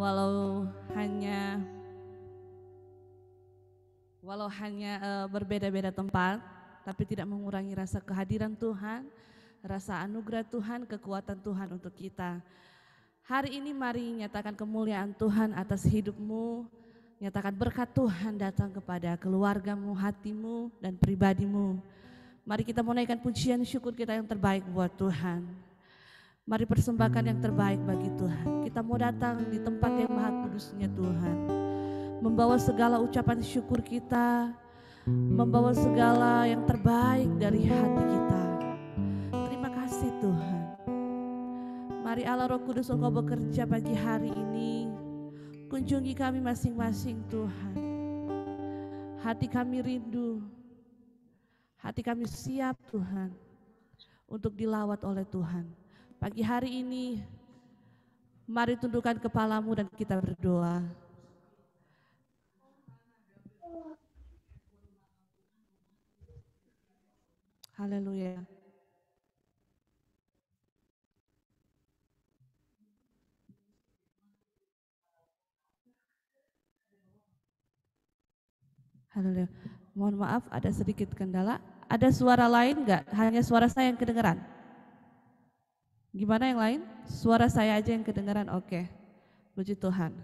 walau hanya berbeda-beda tempat, tapi tidak mengurangi rasa kehadiran Tuhan, rasa anugerah Tuhan, kekuatan Tuhan untuk kita. Hari ini mari nyatakan kemuliaan Tuhan atas hidupmu, nyatakan berkat Tuhan datang kepada keluargamu, hatimu, dan pribadimu. Mari kita menaikkan pujian syukur kita yang terbaik buat Tuhan. Mari persembahkan yang terbaik bagi Tuhan. Kita mau datang di tempat yang maha kudusnya Tuhan, membawa segala ucapan syukur kita, membawa segala yang terbaik dari hati kita. Terima kasih Tuhan. Mari Allah Roh Kudus Engkau bekerja pagi hari ini. Kunjungi kami masing-masing Tuhan. Hati kami rindu, hati kami siap Tuhan untuk dilawat oleh Tuhan. Pagi hari ini mari tundukkan kepalamu dan kita berdoa. Haleluya. Haleluya. Mohon maaf ada sedikit kendala. Ada suara lain enggak? Hanya suara saya yang kedengaran? Gimana yang lain? Suara saya aja yang kedengaran. Oke. Puji Tuhan.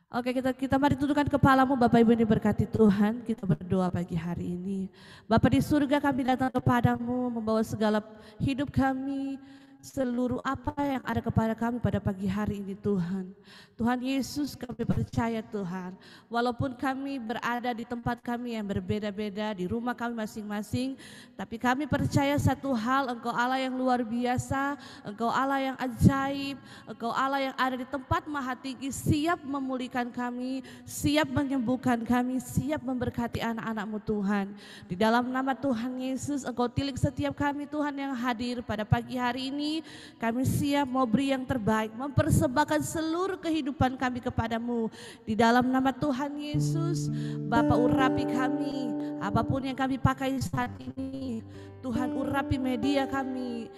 Oke, kita mari tundukkan kepalamu Bapak Ibu yang diberkati Tuhan. Kita berdoa pagi hari ini. Bapa di surga, kami datang kepadamu membawa segala hidup kami, seluruh apa yang ada kepada kami pada pagi hari ini Tuhan. Tuhan Yesus, kami percaya Tuhan, walaupun kami berada di tempat kami yang berbeda-beda, di rumah kami masing-masing, tapi kami percaya satu hal, Engkau Allah yang luar biasa, Engkau Allah yang ajaib, Engkau Allah yang ada di tempat maha tinggi, siap memulihkan kami, siap menyembuhkan kami, siap memberkati anak-anak-Mu Tuhan. Di dalam nama Tuhan Yesus, Engkau tilik setiap kami Tuhan yang hadir pada pagi hari ini. Kami siap mau beri yang terbaik, mempersembahkan seluruh kehidupan kami kepadamu. Di dalam nama Tuhan Yesus, Bapa urapi kami, apapun yang kami pakai saat ini. Tuhan urapi media kami,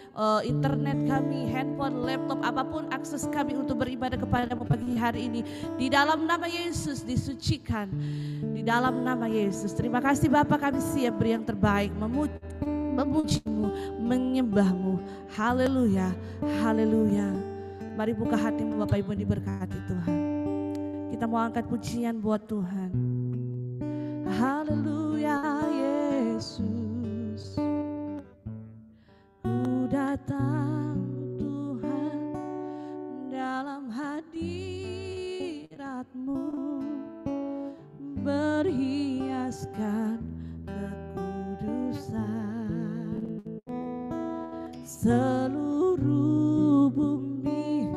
internet kami, handphone, laptop, apapun akses kami untuk beribadah kepadamu pagi hari ini. Di dalam nama Yesus disucikan, di dalam nama Yesus. Terima kasih Bapa, kami siap beri yang terbaik, memujimu, menyembahmu. Haleluya, haleluya. Mari buka hatimu Bapak Ibu diberkati Tuhan. Kita mau angkat pujian buat Tuhan. Haleluya Yesus. Ku datang Tuhan dalam hadirat-Mu, berhiaskan kekudusan. Seluruh bumi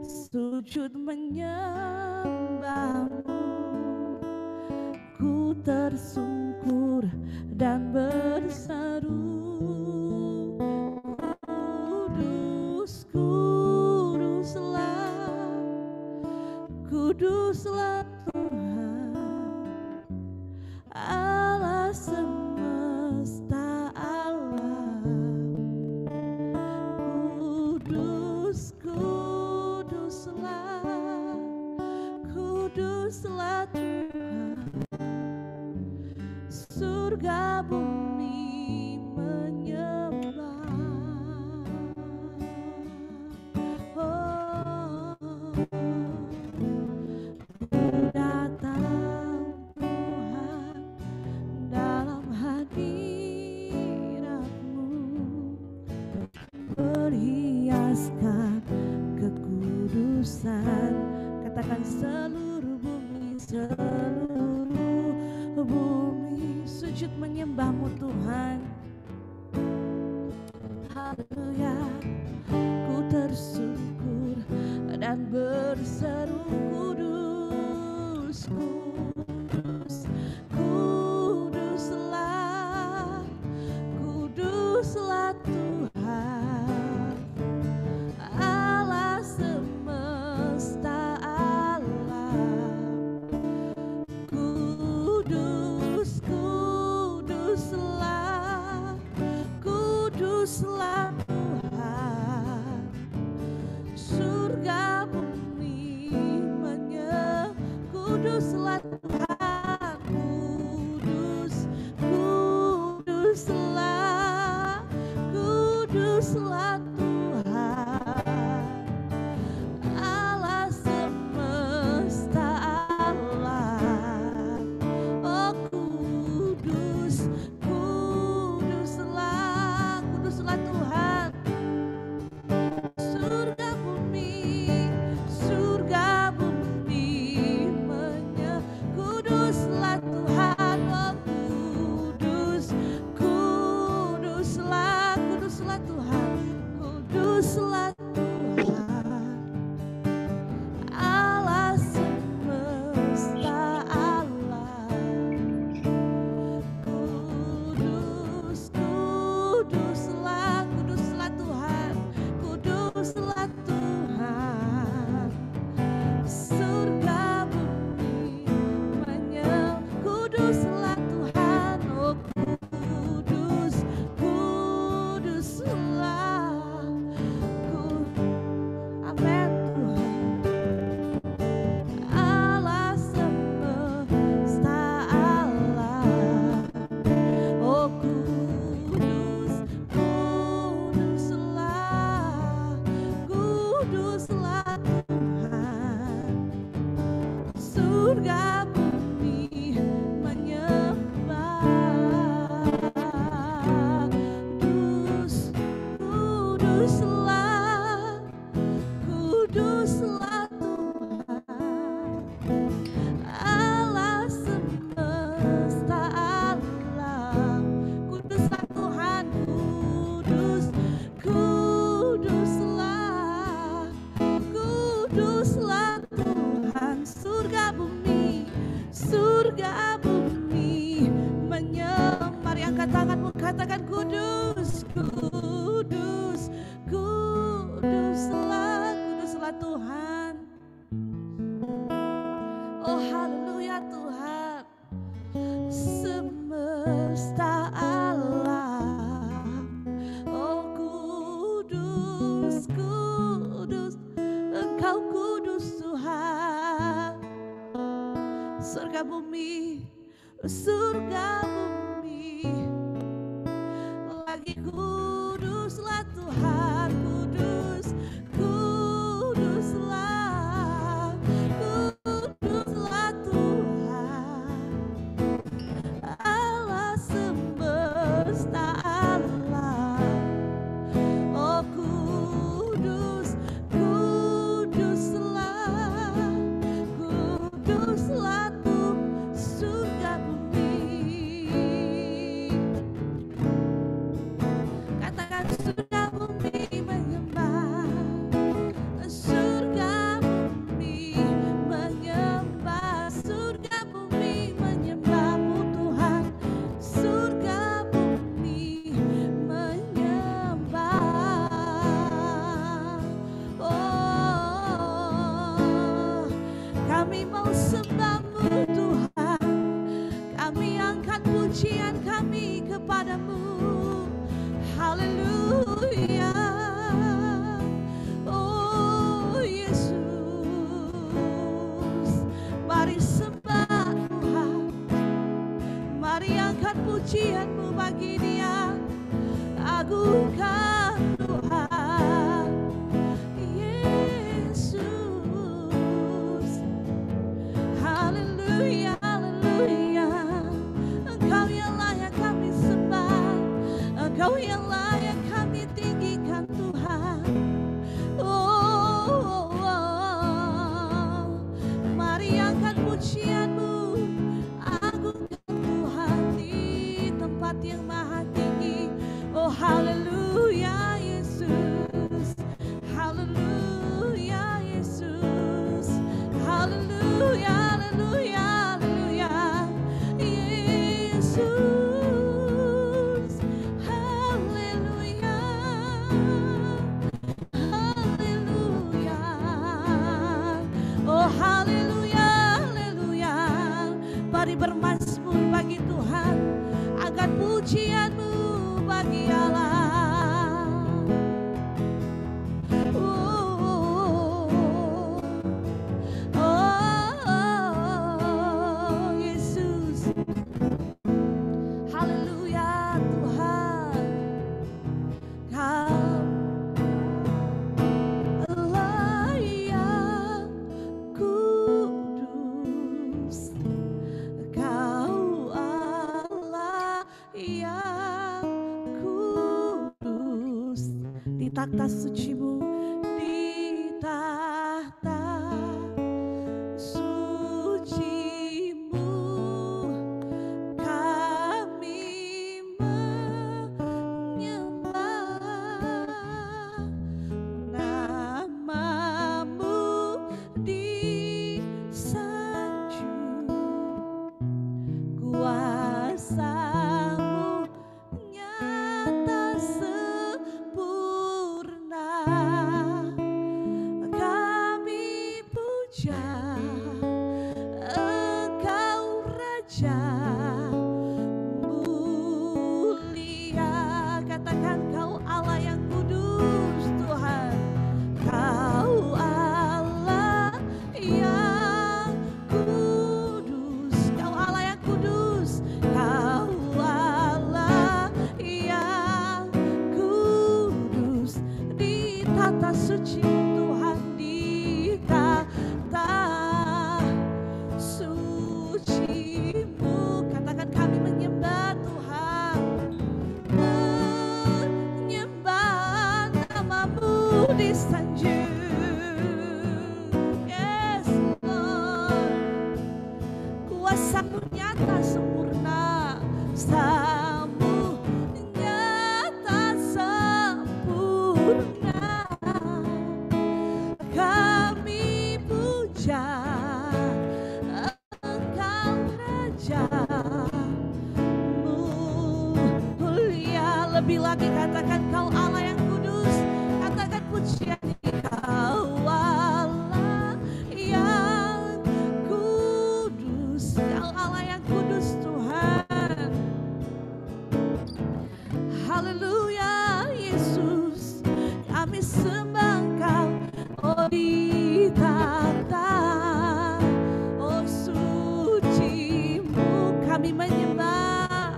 sujud menyembah-Mu. Ku tersungkur dan berseru, Kudus, Kuduslah, Kuduslah Tuhan Allah semesta alam. Kudus, Kuduslah, Kuduslah Tuhan. Surga bumi menyembah. Oh, ku datang Tuhan dalam hadirat-Mu, berhiaskan kekudusan. Katakan seluruh bumi, seluruh bumi sujud menyembah-Mu Tuhan. Haleluya. Ku tersungkur dan berseru, Kudus, Kudus, Kuduslah, Kuduslah Tuhan Allah semesta alam. Kudus, Kuduslah, Kuduslah Tuhan. Surga bumi kuduslah Tuhan, kuduslah, kuduslah Tuhan, Allah semesta Allah. Oh kudus, kuduslah, kuduslah Tuhan. Surga bumi kuduslah Tuhan. Oh kudus, kuduslah, kuduslah Tuhan, kuduslah Tuhan, Allah semesta Allah. Kudus, kuduslah, kuduslah Tuhan, kuduslah Tuhan. Surga bumi kuduslah Tuhan. Oh kudus, kuduslah. Amin Tuhan. Allah semesta Allah. Oh kudus, kuduslah, kuduslah Tuhan. Surga bumi menyembah. Kudus, kuduslah, kuduslah Tuhan, Allah semesta alam. Kuduslah Tuhan, kudus, kuduslah, kuduslah Tuhan. Surga bumi menyembah. Mari angkat tanganmu, katakan kudus, kudus, kuduslah, kuduslah Tuhan. Oh haleluya Tuhan, semesta alam. Oh kudus, kudus, Engkau kudus Tuhan. Surga bumi lagi kuduslah Tuhan, kudus, kuduslah, kuduslah Tuhan, Allah semesta Allah. Oh kudus, kuduslah, kuduslah Tuhan. Surga bumi, katakan surga bumi menyembah. Surga bumi menyembah. Surga bumi menyembahmu Tuhan. Surga bumi menyembah. Oh, kami mau sembahmu Tuhan. Kami angkat pujian kami kepadamu. Haleluya. Oh Yesus, mari sembah Tuhan. Mari angkat pujianmu bagi Dia. Agungkan Tuhan Yesus. Haleluya, haleluya. Engkau yang layak kami sembah, Engkau yang layak kami tinggikan Tuhan. Oh, oh, oh. Mari angkat pujianmu, agungkan Tuhan di tempat yang maha tinggi. Oh haleluya Yesus, haleluya Yesus, haleluya, haleluya, haleluya Yesus, haleluya, haleluya. Oh haleluya, haleluya. Mari bermazmur bagi Tuhan, angkat pujianmu bagi Allah. Oh, oh, oh, oh. takhta suci-Mu, di takhta suci-Mu kami menyembah, nama-Mu disanjung, kuasa-Mu nyata sempurna. Kami puja Engkau Raja mulia. Katakan Kau Allah yang kudus Tuhan, Kau Allah yang kudus, Kau Allah yang kudus, Kau Allah yang kudus. Di tata suci Tuhan, di tata suci-Mu. Katakan kami menyembah Tuhan, menyembah nama-Mu disanjung. Yes Lord, kuasa-Mu nyata sempurna, kuasa-Mu nyata sempurna. Kami puja Engkau Raja mulia. Lebih lagi katakan Kau Allah yang kudus, katakan pujian ini, Kau Allah yang kudus, Kau Allah yang kudus Tuhan. Haleluya Yesus, kami sembah Engkau, oh di takhta oh suci-Mu kami menyembah.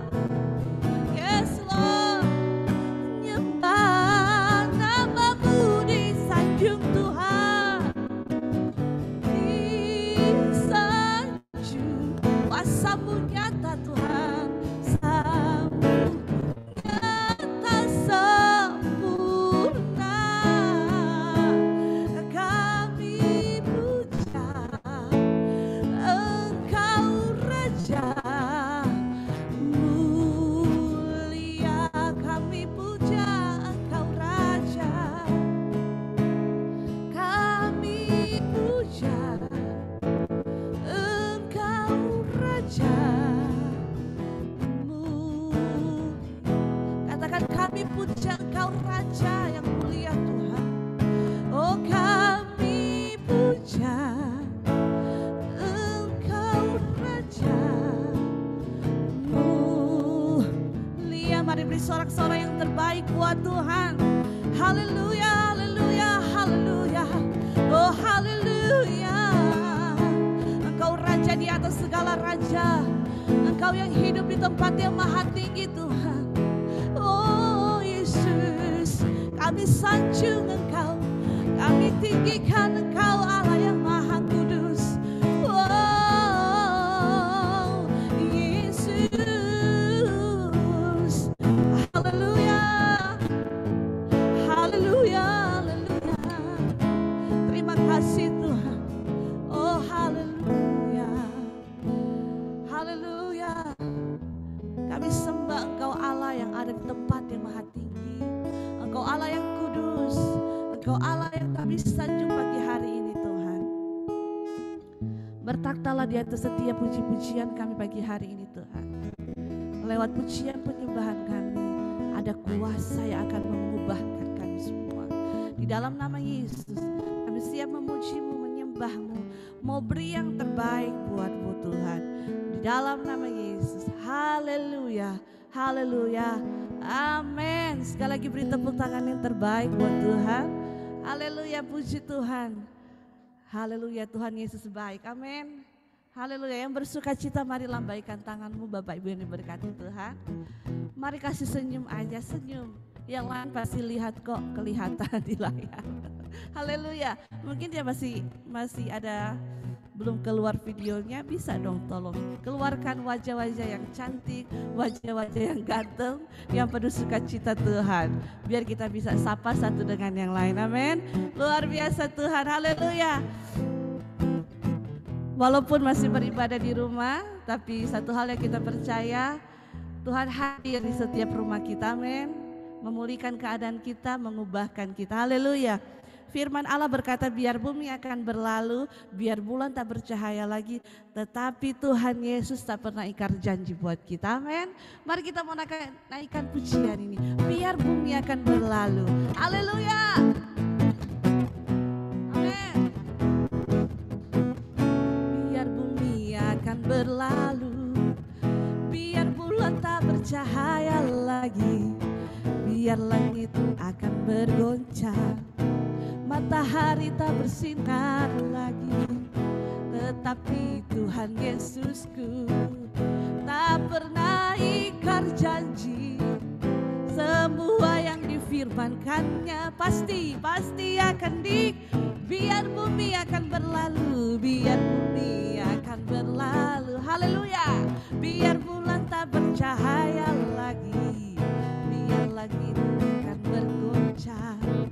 Yes Lord, menyembah nama-Mu disanjung Tuhan, disanjung, kuasa-Mu nyata Tuhan, kuasa-Mu nyata sempurna. Kami puja Engkau Raja mulia. Kami puja Engkau Raja, kami puja Engkau Raja mulia. Katakan kami puja Engkau Raja yang mulia Tuhan. Oh kami puja Engkau Raja mulia. Mari beri sorak-sorai yang terbaik buat Tuhan. Haleluya, haleluya, haleluya. Oh haleluya. Engkau Raja di atas segala raja, Engkau yang hidup di tempat yang maha tinggi Tuhan. Oh Yesus, kami sanjung Engkau, kami tinggikan Engkau Allah yang maha kudus. Oh Yesus, haleluya, haleluya, haleluya. Terima kasih Tuhan. Oh haleluya, haleluya. Kami sembah Engkau Allah yang ada di tempat yang maha tinggi, Engkau Allah yang kudus, Engkau Allah yang kami sanjung pagi hari ini Tuhan. Bertakhtalah di atas setiap puji-pujian kami pagi hari ini Tuhan. Lewat pujian penyembahan kami, ada kuasa yang akan mengubahkan kami semua. Di dalam nama Yesus, kami siap memuji-Mu, menyembah-Mu, mau beri yang terbaik buat-Mu Tuhan. Di dalam nama Yesus, haleluya, haleluya, amin. Sekali lagi beri tepuk tangan yang terbaik buat Tuhan. Haleluya, puji Tuhan. Haleluya, Tuhan Yesus baik, amin. Haleluya, yang bersuka cita mari lambaikan tanganmu Bapak Ibu yang diberkati Tuhan. Mari kasih senyum aja, senyum. Yang lain pasti lihat kok, kelihatan di layar. Haleluya. Mungkin dia masih ada belum keluar videonya, bisa dong tolong keluarkan wajah-wajah yang cantik, wajah-wajah yang ganteng, yang penuh sukacita Tuhan. Biar kita bisa sapa satu dengan yang lain, amin. Luar biasa Tuhan, haleluya. Walaupun masih beribadah di rumah, tapi satu hal yang kita percaya, Tuhan hadir di setiap rumah kita, amin. Memulihkan keadaan kita, mengubahkan kita, haleluya. Firman Allah berkata biar bumi akan berlalu, biar bulan tak bercahaya lagi, tetapi Tuhan Yesus tak pernah ingkar janji buat kita, amin. Mari kita mau naikkan pujian ini, biar bumi akan berlalu, haleluya, amin. Biar bumi akan berlalu, biar bulan tak bercahaya lagi, biar langit akan bergoncang, matahari tak bersinar lagi, tetapi Tuhan Yesusku tak pernah ingkar janji. Semua yang difirmankannya pasti akan biar bumi akan berlalu, biar bumi akan berlalu, haleluya. Biar bulan tak bercahaya lagi, biar langit akan bergoncang,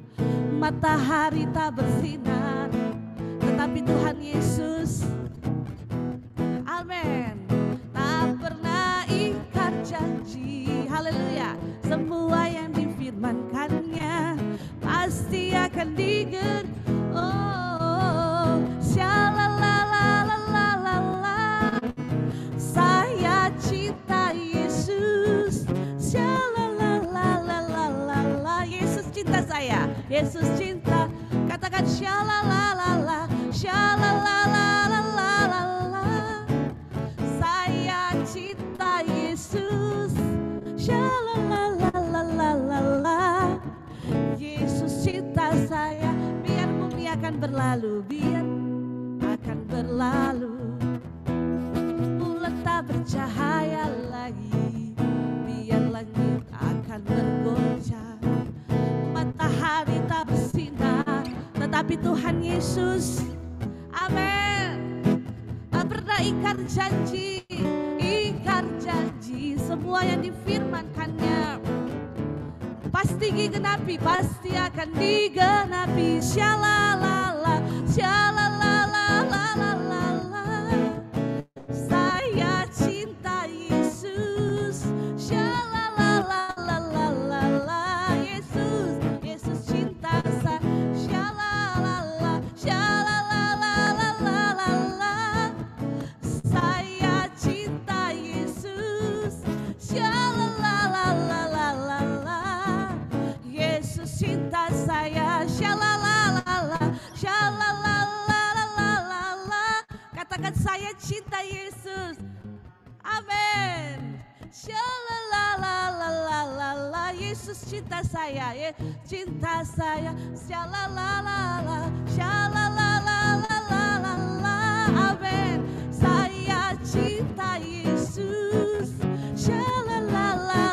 matahari tak bersinar, tetapi Tuhan Yesus, amin, tak pernah ingkar janji, haleluya. Semua yang difirmankannya pasti akan digenapi. Oh, shalalalalala, saya cinta Yesus, shalalalalala, Yesus cinta saya, Yesus cinta, katakan shalalalala, shalalalala, saya cinta Yesus, shalalalala, Yesus cinta saya. Biar bumi akan berlalu, biar akan berlalu, bulan tak bercahaya lagi, biar langit akan bergoncang, matahari tak bersinar, tetapi Tuhan Yesus, amin, tak pernah ingkar janji, semua yang difirmankannya pasti digenapi, pasti akan digenapi. Syalalala, syalalala, saya cinta Yesus, syalalala, Yesus, Yesus cinta saya, syalalala, syalalala, saya cinta Yesus, syalalala, Yesus cinta saya, syalalala, syalalala, katakan saya cinta Yesus, amin. Syalalala, Yesus cinta saya, cinta saya, syalalala, syalalala, amin. Saya cinta Yesus, syalalala,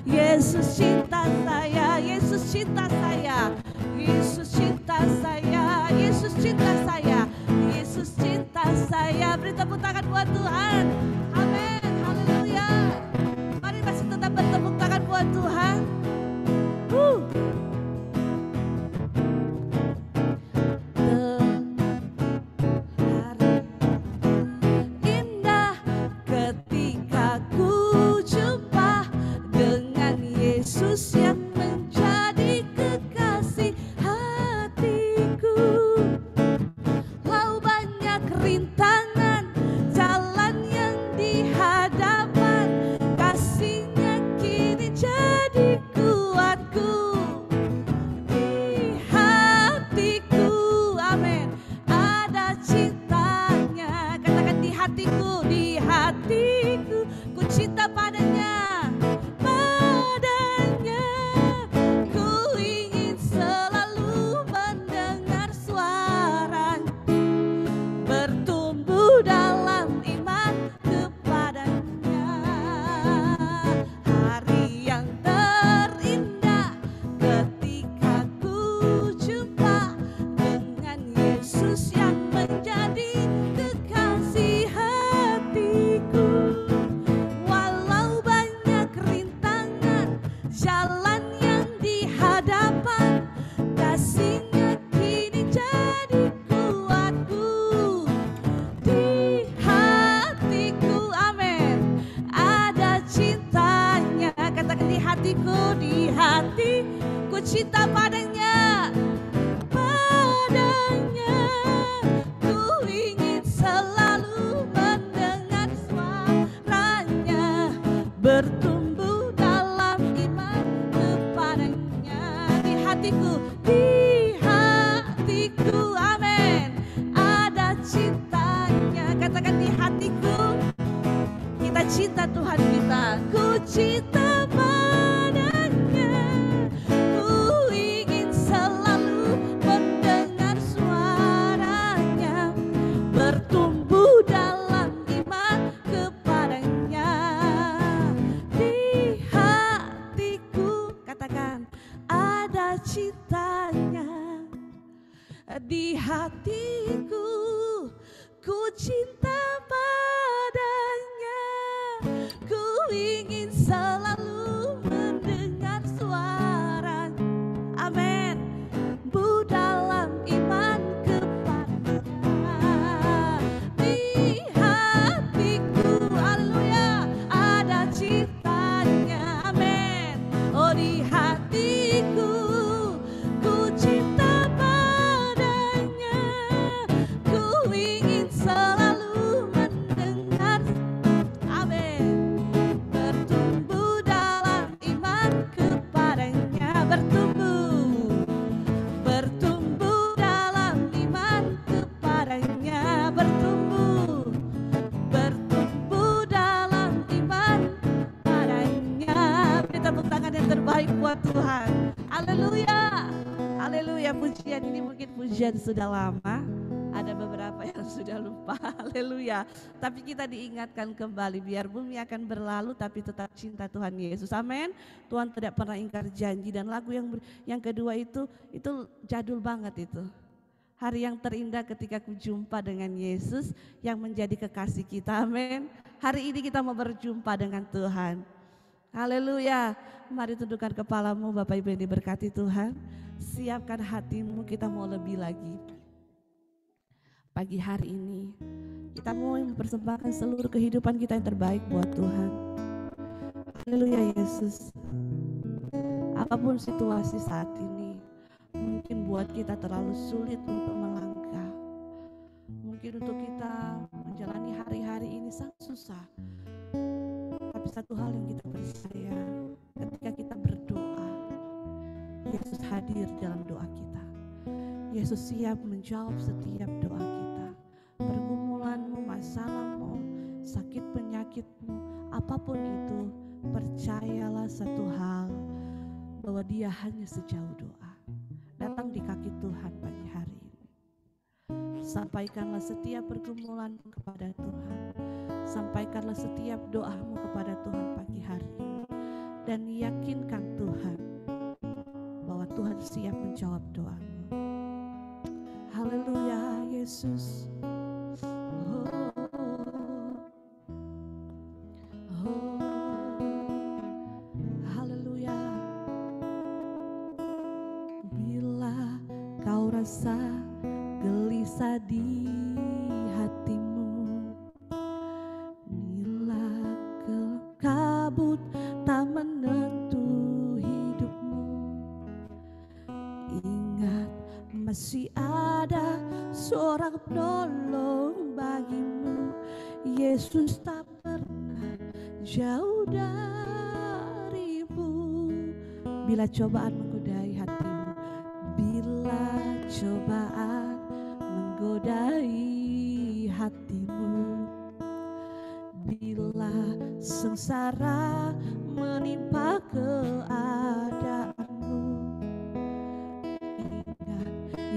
Yesus cinta saya, Yesus cinta saya, Yesus cinta saya, Yesus cinta saya, Yesus cinta saya. Beri tepuk tangan buat Tuhan, amin, haleluya. Mari masih tetap bertepuk tangan buat Tuhan. Indah ketika ku jumpa dengan Yesus yang menjadi kekasih hatiku. Lau banyak rintangan, jalan yang cinta Tuhan kita. Ku cinta padanya, ku ingin selalu mendengar suaranya, bertumbuh dalam iman kepadanya. Di hatiku, katakan, ada cintanya. Di hatiku, ku cinta padanya, ku ingin selalu mendengar suara. Amin. Bu dalam iman kepadanya. Di hatiku, haleluya, ada cintanya. Amin. Oh, di hatiku, ku cinta padanya, ku ingin selalu mendengar. Amin. Bertumbuh dalam iman kepadanya, bertumbuh dalam iman kepadanya, bertumbuh dalam iman padanya. Beri tepuk tangan yang terbaik buat Tuhan. Haleluya, haleluya. Pujian ini mungkin pujian sudah lama, ada beberapa yang sudah lupa. Haleluya. Tapi kita diingatkan kembali, biar bumi akan berlalu tapi tetap cinta Tuhan Yesus. Amin. Tuhan tidak pernah ingkar janji. Dan lagu yang kedua itu jadul banget itu. Hari yang terindah ketika ku jumpa dengan Yesus yang menjadi kekasih kita. Amin. Hari ini kita mau berjumpa dengan Tuhan. Haleluya. Mari tundukkan kepalamu, Bapak Ibu yang diberkati Tuhan. Siapkan hatimu, kita mau lebih lagi. Pagi hari ini kita mau mempersembahkan seluruh kehidupan kita yang terbaik buat Tuhan. Haleluya Yesus. Apapun situasi saat ini, mungkin buat kita terlalu sulit untuk melangkah. Mungkin untuk kita menjalani hari-hari ini sangat susah. Tapi satu hal yang kita percaya, ketika kita berdoa, Yesus hadir dalam doa kita. Yesus siap menjawab setiap doa kita. Pergumulanmu, masalahmu, sakit penyakitmu, apapun itu, percayalah satu hal, bahwa Dia hanya sejauh doa. Datang di kaki Tuhan pagi hari ini. Sampaikanlah setiap pergumulanmu kepada Tuhan. Sampaikanlah setiap doamu kepada Tuhan pagi hari ini. Dan yakinkan Tuhan bahwa Tuhan siap menjawab doamu. Haleluya Yesus. Haleluya. Bila kau rasa gelisah di hatimu, bila kabut tak menentu hidupmu, ingat masih ada seorang penolong bagimu. Yesus tak pernah jauh darimu. Bila cobaan menggodai hatimu, bila cobaan menggodai hatimu, bila sengsara menimpa keadaanmu, ingat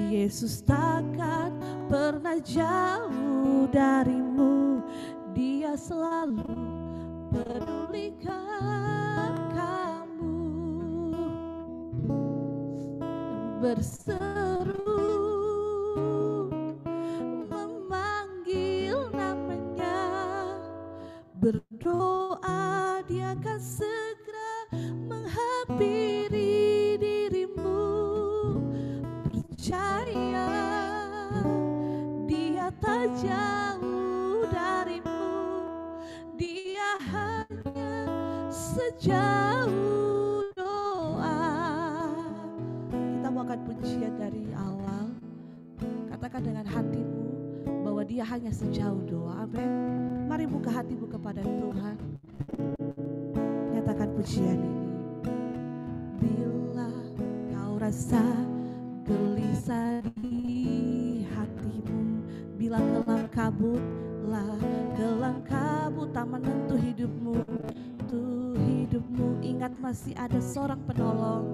Yesus takkan pernah jauh darimu. Dia selalu pedulikan kamu, berseru memanggil namanya, berdoa Dia akan segera menghampiri dirimu. Percaya Dia tak jauh darimu, Dia hanya sejauh doa. Kita mau akan pujian dari awal. Katakan dengan hatimu bahwa Dia hanya sejauh doa. Amin. Mari buka hatimu kepada Tuhan. Nyatakan pujian ini. Bila kau rasa gelisah di hatimu, bila kelam kabut Bila kelam kabut tak menentu hidupmu, ingat masih ada seorang penolong,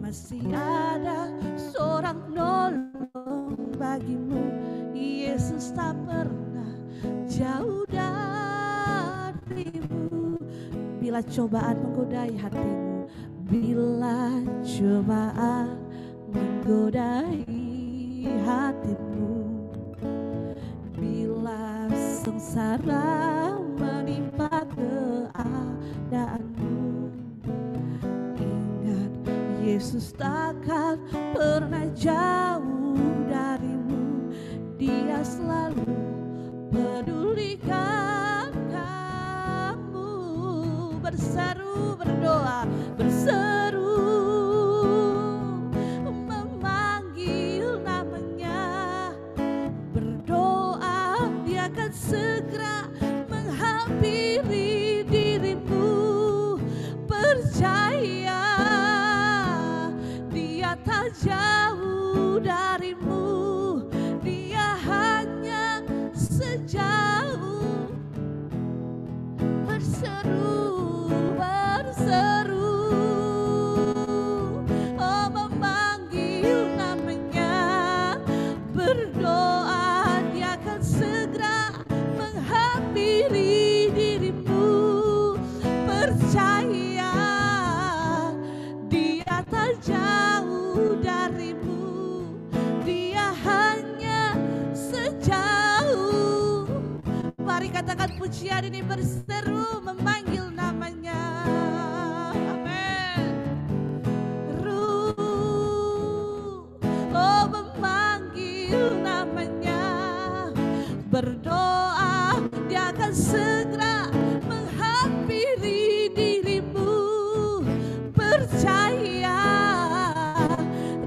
masih ada seorang penolong bagimu. Yesus tak pernah jauh darimu. Bila cobaan menggodai hatimu, bila cobaan menggodai hatimu, bila sengsara menimpa keadaanmu, ingat Yesus takkan pernah jauh darimu. Dia selalu pedulikan kamu. Berseru, berdoa, berseru, memanggil namanya. Berdoa, dia akan segera menghampiri dirimu. Percaya, dia tak jauh darimu. Dia hanya sejauh. Berseru, berseru, oh memanggil namanya. Berdoa, dia akan segera menghampiri dirimu. Percaya, dia tak jauh darimu. Dia hanya sejauh. Mari katakan pujian ini, berseru memanggil namanya. Amin. Oh memanggil namanya. Berdoa, dia akan segera menghampiri dirimu. Percaya,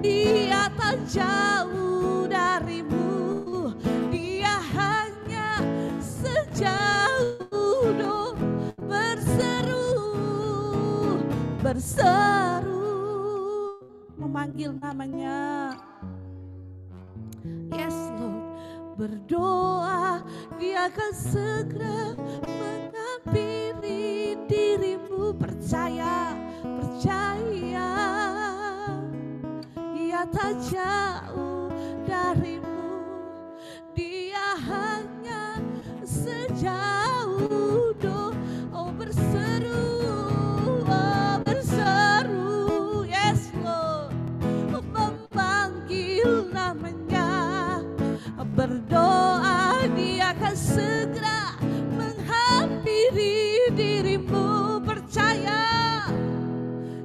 dia tak jauh darimu. Dia hanya sejauh. Doa berseru, berseru, memanggil namanya. Yes Lord. Berdoa, dia akan segera menghampiri dirimu. Percaya, percaya, dia tak jauh darimu. Dia hanya sejauh. Oh berseru, oh berseru. Yes Lord. Memanggil namanya. Berdoa, dia akan segera menghampiri dirimu. Percaya,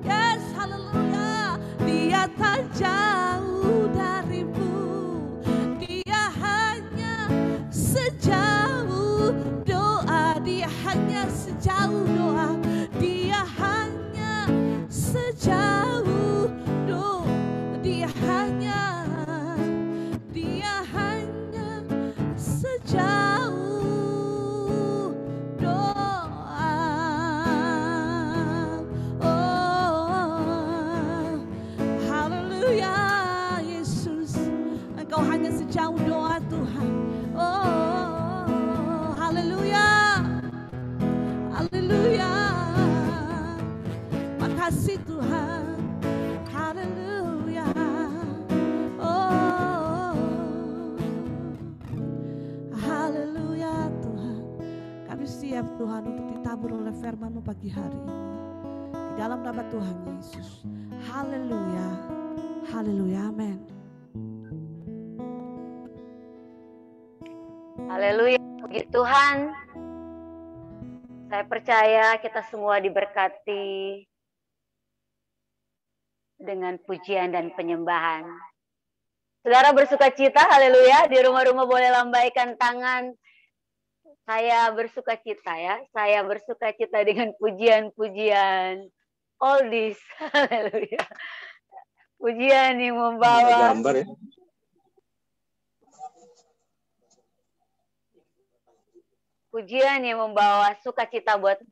yes, haleluya. Dia tak jauh darimu. Dia hanya sejauh doa. Dia hanya sejauh doa. Dia hanya sejauh doa. Dia hanya sejauh doa. Oh, haleluya Yesus, Engkau hanya sejauh doa Tuhan. Oh, haleluya, haleluya. Makasih Tuhan, haleluya. Haleluya Tuhan, kami siap Tuhan untuk ditabur oleh firman-Mu pagi hari ini. Di dalam nama Tuhan Yesus. Haleluya, haleluya, amin. Haleluya, puji Tuhan. Saya percaya kita semua diberkati dengan pujian dan penyembahan. Saudara bersuka cita, haleluya. Di rumah-rumah boleh lambaikan tangan. Saya bersuka cita ya. Saya bersuka cita dengan pujian-pujian. All this, haleluya. Pujian yang membawa. Gambar ya. Pujian yang membawa sukacita buat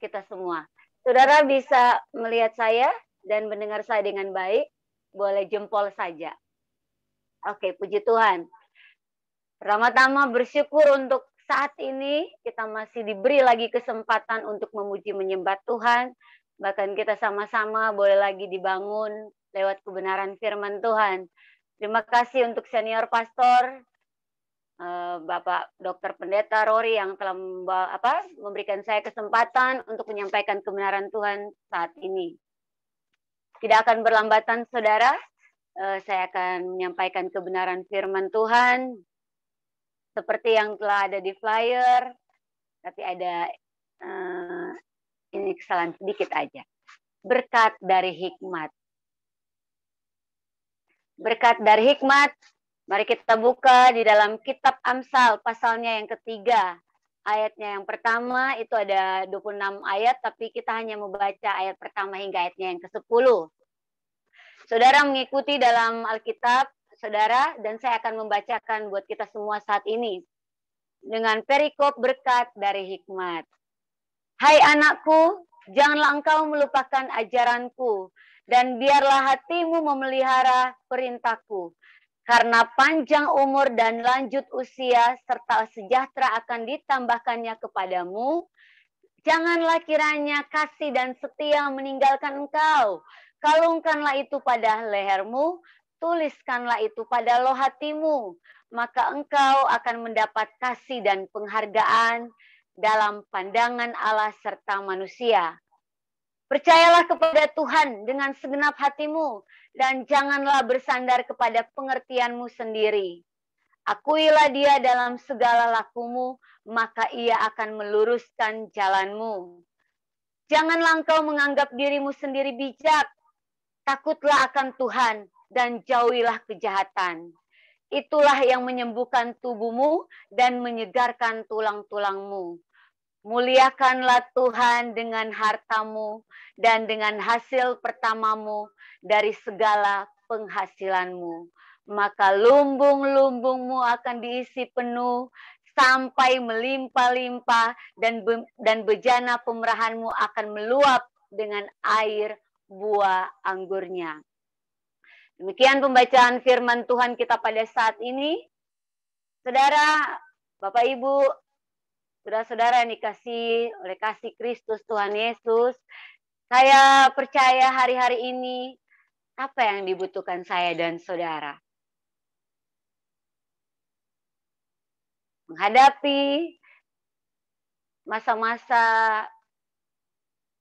kita semua. Saudara bisa melihat saya dan mendengar saya dengan baik. Boleh jempol saja. Oke, puji Tuhan. Pertama-tama bersyukur untuk saat ini kita masih diberi lagi kesempatan untuk memuji menyembah Tuhan. Bahkan kita sama-sama boleh lagi dibangun lewat kebenaran firman Tuhan. Terima kasih untuk senior pastor, Bapak Dr. Pendeta Rory yang telah memberikan saya kesempatan untuk menyampaikan kebenaran Tuhan saat ini. Tidak akan berlambatan, saudara. Saya akan menyampaikan kebenaran firman Tuhan seperti yang telah ada di flyer, tapi ada ini kesalahan sedikit aja. Berkat dari hikmat. Berkat dari hikmat, mari kita buka di dalam kitab Amsal pasalnya yang ketiga. Ayatnya yang pertama itu ada 26 ayat, tapi kita hanya membaca ayat pertama hingga ayatnya yang ke-10. Saudara mengikuti dalam Alkitab, saudara, dan saya akan membacakan buat kita semua saat ini. Dengan perikop berkat dari hikmat. Hai anakku, janganlah engkau melupakan ajaranku, dan biarlah hatimu memelihara perintahku. Karena panjang umur dan lanjut usia, serta sejahtera akan ditambahkannya kepadamu. Janganlah kiranya kasih dan setia meninggalkan engkau. Kalungkanlah itu pada lehermu, tuliskanlah itu pada loh hatimu. Maka engkau akan mendapat kasih dan penghargaan dalam pandangan Allah serta manusia. Percayalah kepada Tuhan dengan segenap hatimu, dan janganlah bersandar kepada pengertianmu sendiri. Akuilah dia dalam segala lakumu, maka ia akan meluruskan jalanmu. Janganlah engkau menganggap dirimu sendiri bijak. Takutlah akan Tuhan, dan jauhilah kejahatan. Itulah yang menyembuhkan tubuhmu dan menyegarkan tulang-tulangmu. Muliakanlah Tuhan dengan hartamu dan dengan hasil pertamamu dari segala penghasilanmu. Maka lumbung-lumbungmu akan diisi penuh sampai melimpah-limpah, dan bejana pemerahanmu akan meluap dengan air buah anggurnya. Demikian pembacaan firman Tuhan kita pada saat ini. Saudara, Bapak Ibu, saudara-saudara yang dikasihi oleh kasih Kristus Tuhan Yesus, saya percaya hari-hari ini apa yang dibutuhkan saya dan saudara? Menghadapi masa-masa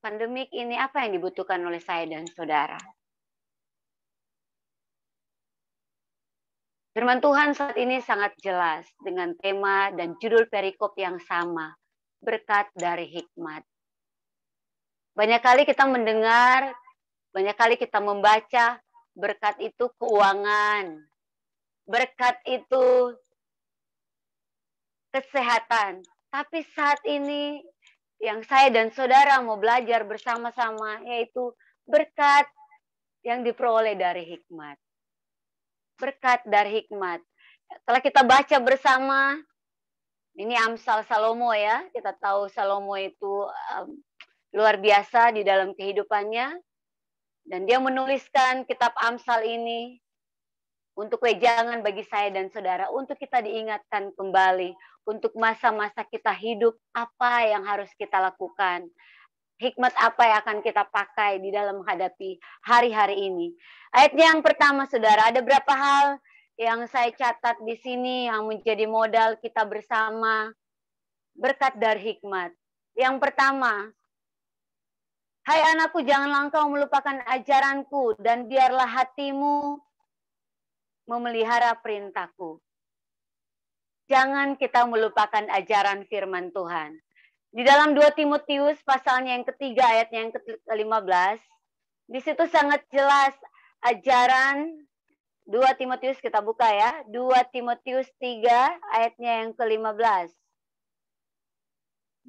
pandemik ini, apa yang dibutuhkan oleh saya dan saudara? Firman Tuhan saat ini sangat jelas dengan tema dan judul perikop yang sama, berkat dari hikmat. Banyak kali kita mendengar, banyak kali kita membaca, berkat itu keuangan, berkat itu kesehatan. Tapi saat ini yang saya dan saudara mau belajar bersama-sama, yaitu berkat yang diperoleh dari hikmat. Berkat dari hikmat. Setelah kita baca bersama, ini Amsal Salomo ya, kita tahu Salomo itu luar biasa di dalam kehidupannya, dan dia menuliskan kitab Amsal ini untuk wejangan bagi saya dan saudara, untuk kita diingatkan kembali, untuk masa-masa kita hidup, apa yang harus kita lakukan, hikmat apa yang akan kita pakai di dalam menghadapi hari-hari ini. Ayatnya yang pertama, saudara, ada berapa hal yang saya catat di sini yang menjadi modal kita bersama, berkat dari hikmat. Yang pertama, hai anakku, janganlah engkau melupakan ajaranku, dan biarlah hatimu memelihara perintahku. Jangan kita melupakan ajaran firman Tuhan. Di dalam 2 Timotius pasalnya yang ketiga ayatnya yang ke-15, di situ sangat jelas ajaran 2 Timotius, kita buka ya, 2 Timotius 3 ayatnya yang ke-15.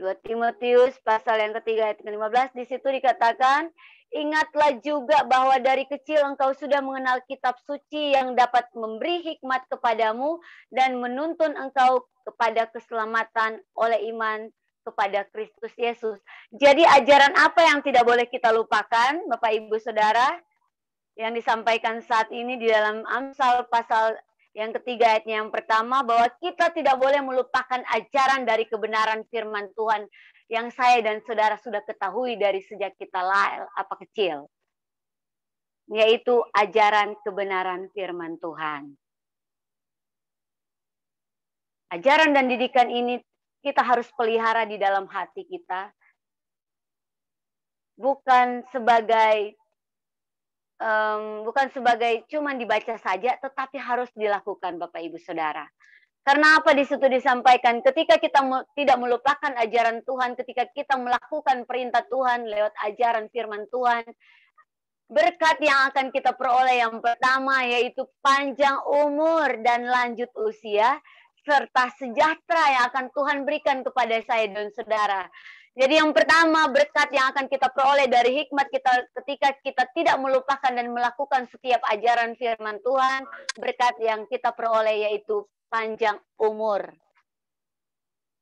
2 Timotius pasal yang ketiga ayat ke-15, di situ dikatakan, ingatlah juga bahwa dari kecil engkau sudah mengenal kitab suci yang dapat memberi hikmat kepadamu dan menuntun engkau kepada keselamatan oleh iman kepada Kristus Yesus. Jadi ajaran apa yang tidak boleh kita lupakan, Bapak Ibu Saudara, yang disampaikan saat ini di dalam Amsal pasal Yang ketiga ayatnya yang pertama, bahwa kita tidak boleh melupakan ajaran dari kebenaran firman Tuhan yang saya dan saudara sudah ketahui dari sejak kita kecil. Yaitu ajaran kebenaran firman Tuhan. Ajaran dan didikan ini kita harus pelihara di dalam hati kita. Bukan sebagai cuman dibaca saja, tetapi harus dilakukan Bapak Ibu Saudara. Karena apa di situ disampaikan, ketika kita tidak melupakan ajaran Tuhan, ketika kita melakukan perintah Tuhan lewat ajaran firman Tuhan, berkat yang akan kita peroleh yang pertama yaitu panjang umur dan lanjut usia, serta sejahtera yang akan Tuhan berikan kepada saya dan saudara. Jadi yang pertama, berkat yang akan kita peroleh dari hikmat kita ketika kita tidak melupakan dan melakukan setiap ajaran firman Tuhan, berkat yang kita peroleh yaitu panjang umur.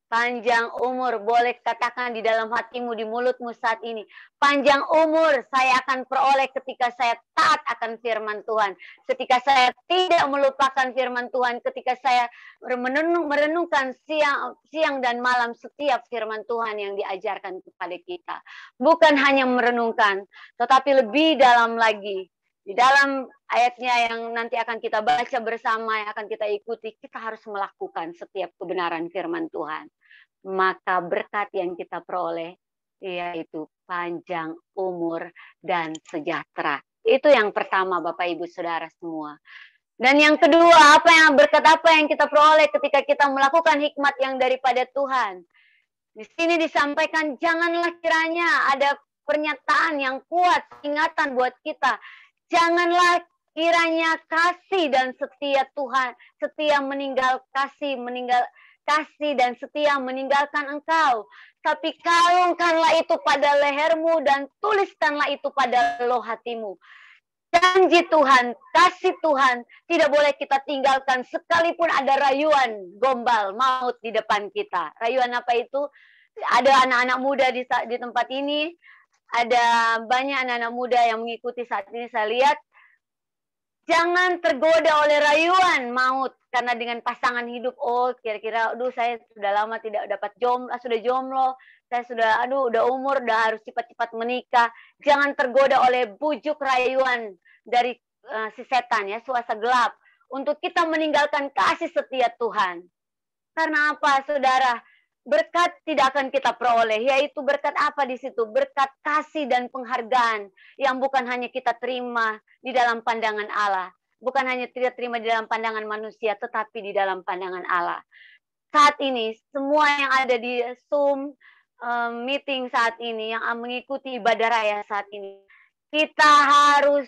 Panjang umur, boleh katakan di dalam hatimu, di mulutmu saat ini. Panjang umur saya akan peroleh ketika saya taat akan firman Tuhan. Ketika saya tidak melupakan firman Tuhan. Ketika saya merenungkan siang dan malam setiap firman Tuhan yang diajarkan kepada kita. Bukan hanya merenungkan, tetapi lebih dalam lagi. Di dalam ayatnya yang nanti akan kita baca bersama, yang akan kita ikuti, kita harus melakukan setiap kebenaran firman Tuhan. Maka berkat yang kita peroleh yaitu panjang umur dan sejahtera. Itu yang pertama Bapak Ibu Saudara semua. Dan yang kedua, berkat apa yang kita peroleh ketika kita melakukan hikmat yang daripada Tuhan. Di sini disampaikan, janganlah kiranya ada pernyataan yang kuat, ingatan buat kita. Janganlah kiranya kasih dan setia Tuhan, kasih dan setia meninggalkan engkau. Tapi kalungkanlah itu pada lehermu dan tuliskanlah itu pada loh hatimu. Janji Tuhan, kasih Tuhan tidak boleh kita tinggalkan sekalipun ada rayuan gombal maut di depan kita. Rayuan apa itu? Ada anak-anak muda di tempat ini, ada banyak anak-anak muda yang mengikuti saat ini saya lihat. Jangan tergoda oleh rayuan maut karena dengan pasangan hidup, kira-kira saya sudah lama tidak dapat sudah jomblo, saya sudah udah umur, udah harus cepat-cepat menikah. Jangan tergoda oleh bujuk rayuan dari si setan ya, suasa gelap untuk kita meninggalkan kasih setia Tuhan. Karena apa, Saudara? Berkat tidak akan kita peroleh, yaitu berkat apa di situ? Berkat kasih dan penghargaan yang bukan hanya kita terima di dalam pandangan Allah, bukan hanya tidak terima di dalam pandangan manusia, tetapi di dalam pandangan Allah. Saat ini, semua yang ada di Zoom meeting saat ini, yang mengikuti ibadah raya saat ini, kita harus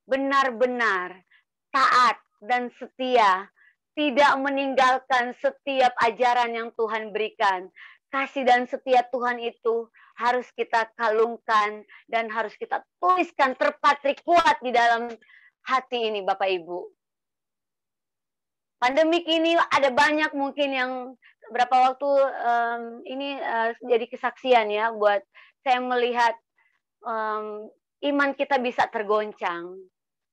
benar-benar taat dan setia, tidak meninggalkan setiap ajaran yang Tuhan berikan. Kasih dan setia Tuhan itu harus kita kalungkan dan harus kita tuliskan terpatri kuat di dalam hati ini Bapak Ibu. Pandemik ini ada banyak mungkin yang beberapa waktu ini jadi kesaksian ya buat saya melihat iman kita bisa tergoncang.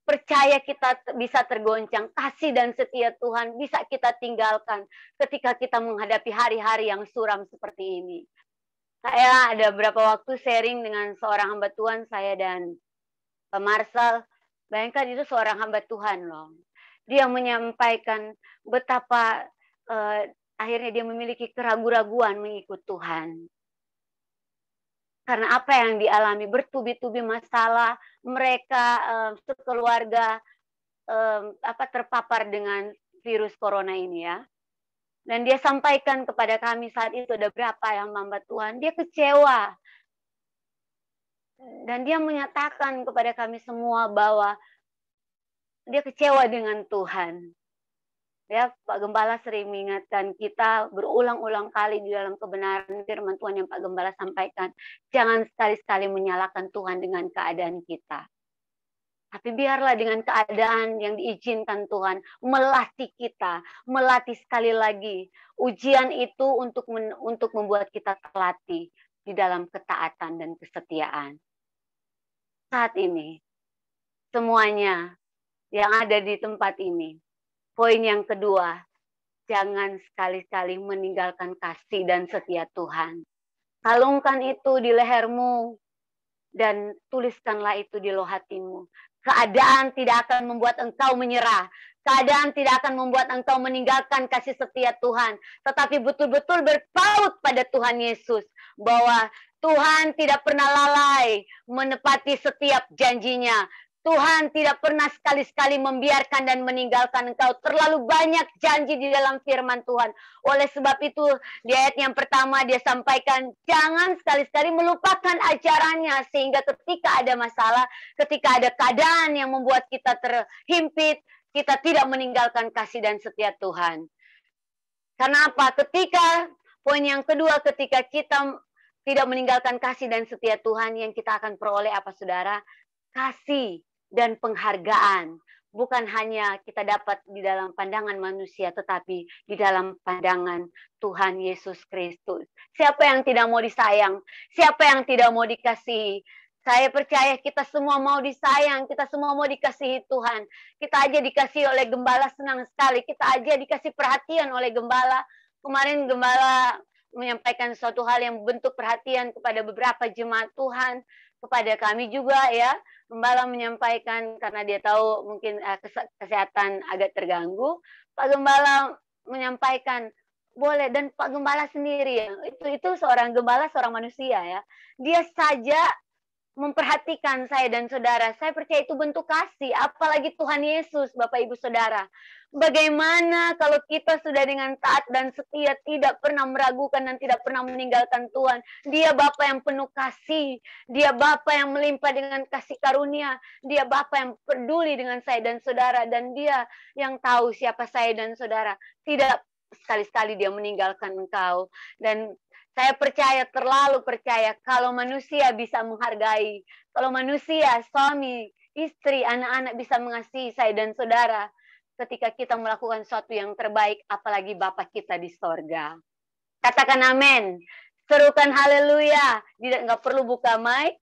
Percaya kita bisa tergoncang, kasih dan setia Tuhan bisa kita tinggalkan ketika kita menghadapi hari-hari yang suram seperti ini. Saya ada beberapa waktu sharing dengan seorang hamba Tuhan, saya dan Pak Marcel. Bayangkan itu seorang hamba Tuhan loh. Dia menyampaikan betapa akhirnya dia memiliki keraguan-raguan mengikut Tuhan. Karena apa yang dialami, bertubi-tubi masalah, mereka sekeluarga terpapar dengan virus corona ini ya. Dan dia sampaikan kepada kami saat itu ada berapa yang hamba Tuhan, dia kecewa. Dan dia menyatakan kepada kami semua bahwa dia kecewa dengan Tuhan. Ya, Pak Gembala sering mengingatkan kita berulang-ulang kali di dalam kebenaran firman Tuhan yang Pak Gembala sampaikan. Jangan sekali-sekali menyalahkan Tuhan dengan keadaan kita. Tapi biarlah dengan keadaan yang diizinkan Tuhan melatih kita, melatih sekali lagi. Ujian itu untuk membuat kita terlatih di dalam ketaatan dan kesetiaan. Saat ini, semuanya yang ada di tempat ini, Poin yang kedua, jangan sekali-kali meninggalkan kasih dan setia Tuhan. Kalungkan itu di lehermu dan tuliskanlah itu di loh hatimu. Keadaan tidak akan membuat engkau menyerah. Keadaan tidak akan membuat engkau meninggalkan kasih setia Tuhan. Tetapi betul-betul berpaut pada Tuhan Yesus. Bahwa Tuhan tidak pernah lalai menepati setiap janjinya. Tuhan tidak pernah sekali-sekali membiarkan dan meninggalkan engkau. Terlalu banyak janji di dalam firman Tuhan. Oleh sebab itu, di ayat yang pertama dia sampaikan, jangan sekali-sekali melupakan ajarannya. Sehingga ketika ada masalah, ketika ada keadaan yang membuat kita terhimpit, kita tidak meninggalkan kasih dan setia Tuhan. Karena apa? Ketika, poin yang kedua, ketika kita tidak meninggalkan kasih dan setia Tuhan, yang kita akan peroleh apa saudara? Kasih dan penghargaan. Bukan hanya kita dapat di dalam pandangan manusia, tetapi di dalam pandangan Tuhan Yesus Kristus. Siapa yang tidak mau disayang? Siapa yang tidak mau dikasihi? Saya percaya kita semua mau disayang, kita semua mau dikasihi Tuhan. Kita aja dikasihi oleh gembala, senang sekali. Kita aja dikasih perhatian oleh gembala. Kemarin gembala menyampaikan suatu hal yang bentuk perhatian kepada beberapa jemaat Tuhan, kepada kami juga ya. Gembala menyampaikan karena dia tahu mungkin kesehatan agak terganggu. Pak Gembala menyampaikan boleh, dan Pak Gembala sendiri ya, itu seorang gembala, seorang manusia ya. Dia saja memperhatikan saya dan saudara. Saya percaya itu bentuk kasih, apalagi Tuhan Yesus, Bapak Ibu Saudara. Bagaimana kalau kita sudah dengan taat dan setia, tidak pernah meragukan dan tidak pernah meninggalkan Tuhan. Dia Bapa yang penuh kasih, Dia Bapa yang melimpah dengan kasih karunia, Dia Bapa yang peduli dengan saya dan saudara, dan Dia yang tahu siapa saya dan saudara. Tidak sekali-sekali Dia meninggalkan engkau. Dan saya percaya, terlalu percaya, kalau manusia bisa menghargai, kalau manusia, suami, istri, anak-anak bisa mengasihi saya dan saudara, ketika kita melakukan sesuatu yang terbaik, apalagi Bapa kita di sorga. Katakan amin. Serukan haleluya. Nggak perlu buka mic.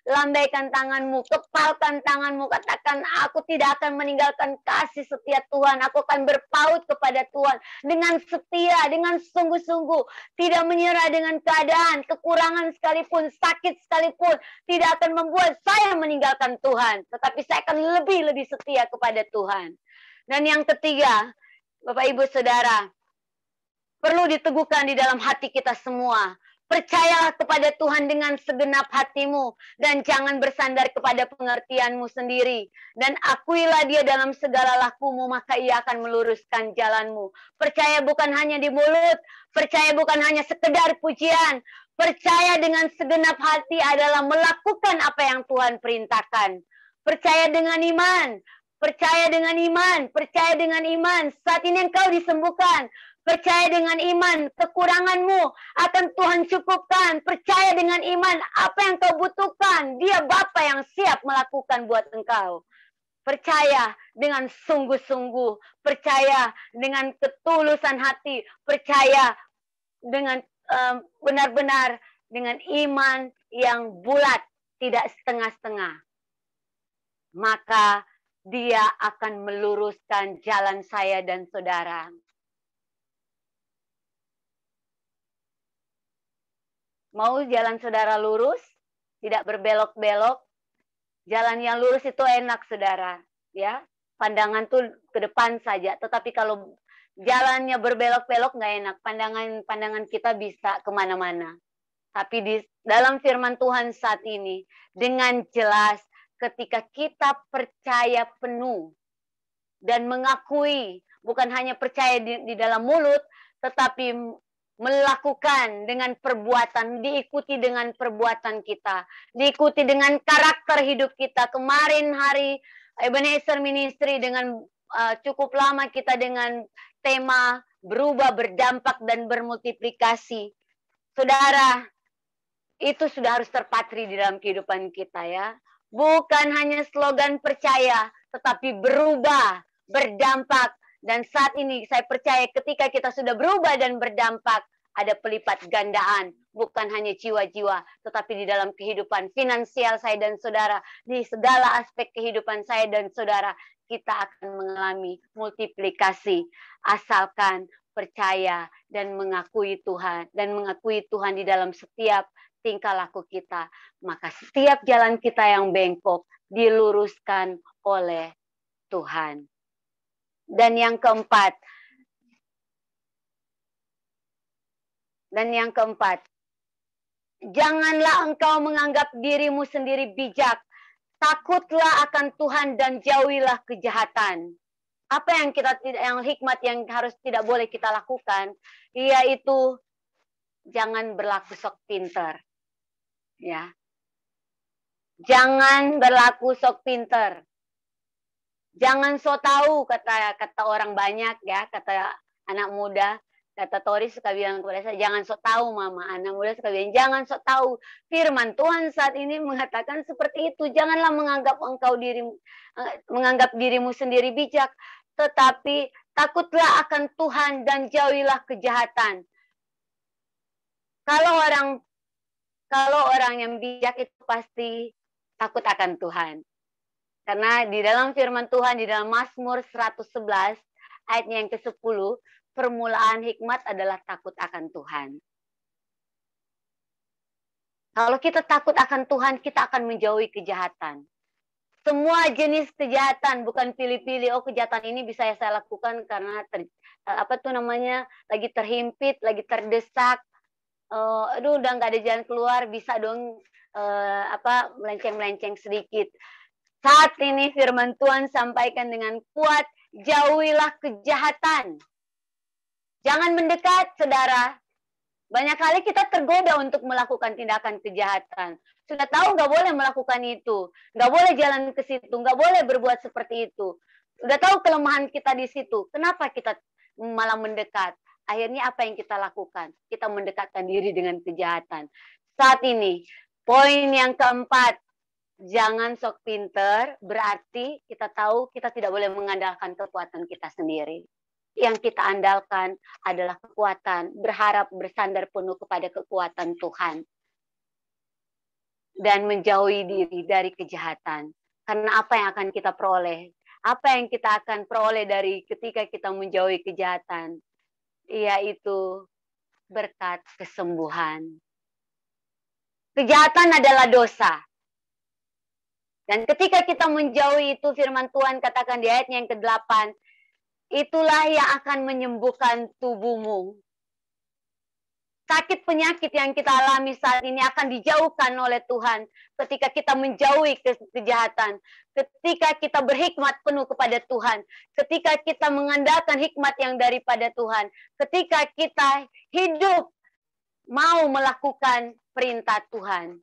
Lambaikan tanganmu, kepalkan tanganmu, katakan, aku tidak akan meninggalkan kasih setia Tuhan. Aku akan berpaut kepada Tuhan dengan setia, dengan sungguh-sungguh. Tidak menyerah dengan keadaan, kekurangan sekalipun, sakit sekalipun. Tidak akan membuat saya meninggalkan Tuhan. Tetapi saya akan lebih-lebih setia kepada Tuhan. Dan yang ketiga, Bapak Ibu Saudara, perlu diteguhkan di dalam hati kita semua. Percayalah kepada Tuhan dengan segenap hatimu, dan jangan bersandar kepada pengertianmu sendiri. Dan akuilah Dia dalam segala lakumu, maka Ia akan meluruskan jalanmu. Percaya bukan hanya di mulut, percaya bukan hanya sekedar pujian, percaya dengan segenap hati adalah melakukan apa yang Tuhan perintahkan. Percaya dengan iman, percaya dengan iman, percaya dengan iman. Saat ini engkau disembuhkan. Percaya dengan iman, kekuranganmu akan Tuhan cukupkan. Percaya dengan iman, apa yang kau butuhkan, Dia Bapa yang siap melakukan buat engkau. Percaya dengan sungguh-sungguh, percaya dengan ketulusan hati, percaya dengan benar-benar dengan iman yang bulat, tidak setengah-setengah. Maka Dia akan meluruskan jalan saya dan saudara. Mau jalan saudara lurus, tidak berbelok-belok. Jalan yang lurus itu enak, saudara. Ya, pandangan tuh ke depan saja. Tetapi kalau jalannya berbelok-belok nggak enak. Pandangan kita bisa kemana-mana. Tapi di dalam firman Tuhan saat ini, dengan jelas ketika kita percaya penuh dan mengakui, bukan hanya percaya di dalam mulut, tetapi melakukan dengan perbuatan, diikuti dengan perbuatan kita, diikuti dengan karakter hidup kita. Kemarin hari Ebenezer Ministry dengan cukup lama kita dengan tema berubah, berdampak, dan bermultiplikasi. Saudara, itu sudah harus terpatri di dalam kehidupan kita ya. Bukan hanya slogan percaya, tetapi berubah, berdampak. Dan saat ini saya percaya ketika kita sudah berubah dan berdampak, ada pelipat gandaan. bukan hanya jiwa-jiwa, tetapi di dalam kehidupan finansial saya dan saudara, di segala aspek kehidupan saya dan saudara, kita akan mengalami multiplikasi asalkan percaya dan mengakui Tuhan di dalam setiap tingkah laku kita, maka setiap jalan kita yang bengkok diluruskan oleh Tuhan. Dan yang keempat, janganlah engkau menganggap dirimu sendiri bijak. Takutlah akan Tuhan dan jauhilah kejahatan. Apa yang hikmat yang harus tidak boleh kita lakukan, yaitu jangan berlaku sok pinter. Ya. Jangan berlaku sok pinter. Jangan so tahu, kata orang banyak ya, kata anak muda, kata Tori suka bilang kepada saya, jangan so tahu mama. Anak muda suka bilang, jangan so tahu. Firman Tuhan saat ini mengatakan seperti itu. Janganlah menganggap dirimu sendiri bijak, tetapi takutlah akan Tuhan dan jauhilah kejahatan. Kalau orang yang bijak itu pasti takut akan Tuhan. Karena di dalam firman Tuhan, di dalam Mazmur 111, ayatnya yang ke-10, permulaan hikmat adalah takut akan Tuhan. Kalau kita takut akan Tuhan, kita akan menjauhi kejahatan. Semua jenis kejahatan, bukan pilih-pilih, oh kejahatan ini bisa saya lakukan karena lagi terhimpit, lagi terdesak, udah nggak ada jalan keluar, bisa dong melenceng-melenceng sedikit. Saat ini firman Tuhan sampaikan dengan kuat, jauhilah kejahatan. Jangan mendekat, saudara. Banyak kali kita tergoda untuk melakukan tindakan kejahatan. Sudah tahu nggak boleh melakukan itu. Nggak boleh jalan ke situ. Nggak boleh berbuat seperti itu. Sudah tahu kelemahan kita di situ. Kenapa kita malah mendekat? Akhirnya apa yang kita lakukan? Kita mendekatkan diri dengan kejahatan. Saat ini, poin yang keempat, jangan sok pinter, berarti kita tahu kita tidak boleh mengandalkan kekuatan kita sendiri. Yang kita andalkan adalah kekuatan, berharap bersandar penuh kepada kekuatan Tuhan. Dan menjauhi diri dari kejahatan. Karena apa yang akan kita peroleh? Apa yang kita akan peroleh dari ketika kita menjauhi kejahatan? Yaitu berkat kesembuhan. Kejahatan adalah dosa. Dan ketika kita menjauhi itu, firman Tuhan katakan di ayatnya yang ke-8, itulah yang akan menyembuhkan tubuhmu. Sakit penyakit yang kita alami saat ini akan dijauhkan oleh Tuhan ketika kita menjauhi kejahatan, ketika kita berhikmat penuh kepada Tuhan, ketika kita mengandalkan hikmat yang daripada Tuhan, ketika kita hidup mau melakukan perintah Tuhan.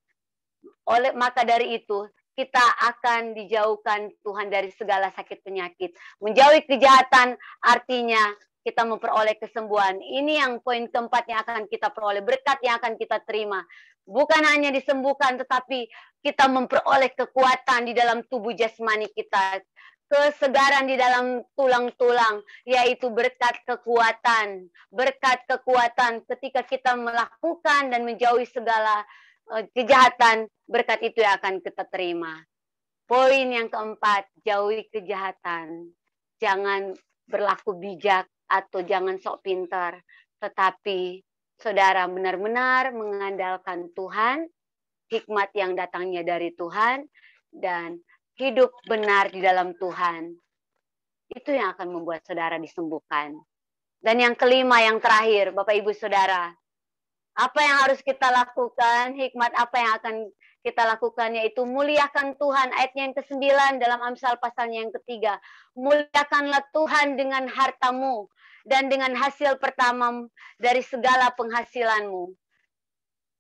Maka dari itu, kita akan dijauhkan Tuhan dari segala sakit penyakit. Menjauhi kejahatan artinya kita memperoleh kesembuhan. Ini yang poin keempat yang akan kita peroleh. Berkat yang akan kita terima. Bukan hanya disembuhkan, tetapi kita memperoleh kekuatan di dalam tubuh jasmani kita. Kesegaran di dalam tulang-tulang, yaitu berkat kekuatan. Berkat kekuatan ketika kita melakukan dan menjauhi segala kejahatan, berkat itu yang akan kita terima. Poin yang keempat, jauhi kejahatan. Jangan berlaku bijak atau jangan sok pintar, tetapi saudara benar-benar mengandalkan Tuhan, hikmat yang datangnya dari Tuhan, dan hidup benar di dalam Tuhan. Itu yang akan membuat saudara disembuhkan. Dan yang kelima, yang terakhir, Bapak Ibu Saudara, apa yang harus kita lakukan, hikmat apa yang akan kita lakukan, yaitu muliakan Tuhan. Ayatnya yang ke-9 dalam Amsal pasalnya yang ke-3. Muliakanlah Tuhan dengan hartamu dan dengan hasil pertama dari segala penghasilanmu.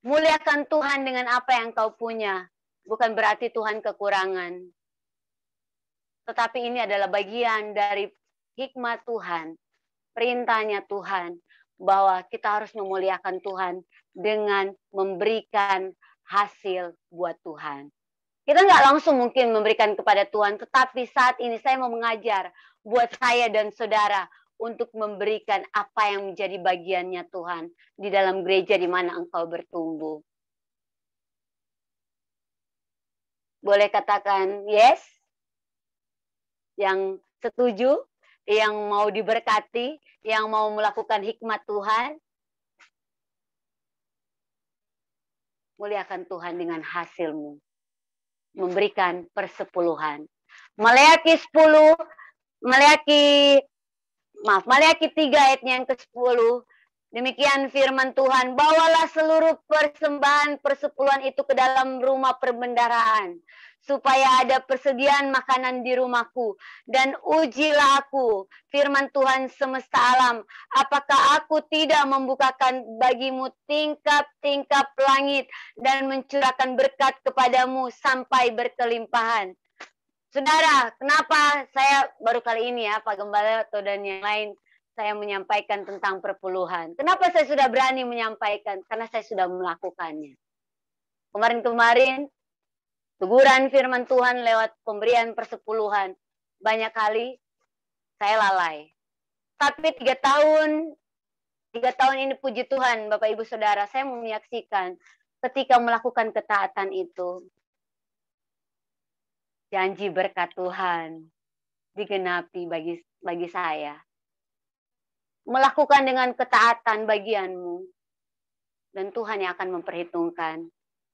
Muliakan Tuhan dengan apa yang kau punya. Bukan berarti Tuhan kekurangan. Tetapi ini adalah bagian dari hikmat Tuhan. Perintahnya Tuhan. Bahwa kita harus memuliakan Tuhan dengan memberikan hasil buat Tuhan. Kita nggak langsung mungkin memberikan kepada Tuhan, tetapi saat ini saya mau mengajar buat saya dan saudara untuk memberikan apa yang menjadi bagiannya Tuhan di dalam gereja di mana engkau bertumbuh. Boleh katakan yes? Yang setuju? Yang mau diberkati? Yang mau melakukan hikmat Tuhan? Muliakan Tuhan dengan hasilmu. Memberikan persepuluhan. Maleakhi 3 ayatnya yang ke-10. Demikian firman Tuhan, bawalah seluruh persembahan persepuluhan itu ke dalam rumah perbendaharaan, supaya ada persediaan makanan di rumahku, dan ujilah aku, firman Tuhan semesta alam, apakah aku tidak membukakan bagimu tingkap-tingkap langit, dan mencurahkan berkat kepadamu sampai berkelimpahan. Saudara, kenapa saya baru kali ini ya, Pak Gembala dan yang lain, saya menyampaikan tentang perpuluhan. Kenapa saya sudah berani menyampaikan? Karena saya sudah melakukannya. Kemarin-kemarin, teguran firman Tuhan lewat pemberian persepuluhan. Banyak kali saya lalai. Tapi 3 tahun ini puji Tuhan, Bapak Ibu Saudara, saya mau menyaksikan ketika melakukan ketaatan itu, janji berkat Tuhan digenapi bagi saya. Melakukan dengan ketaatan bagianmu, dan Tuhan yang akan memperhitungkan.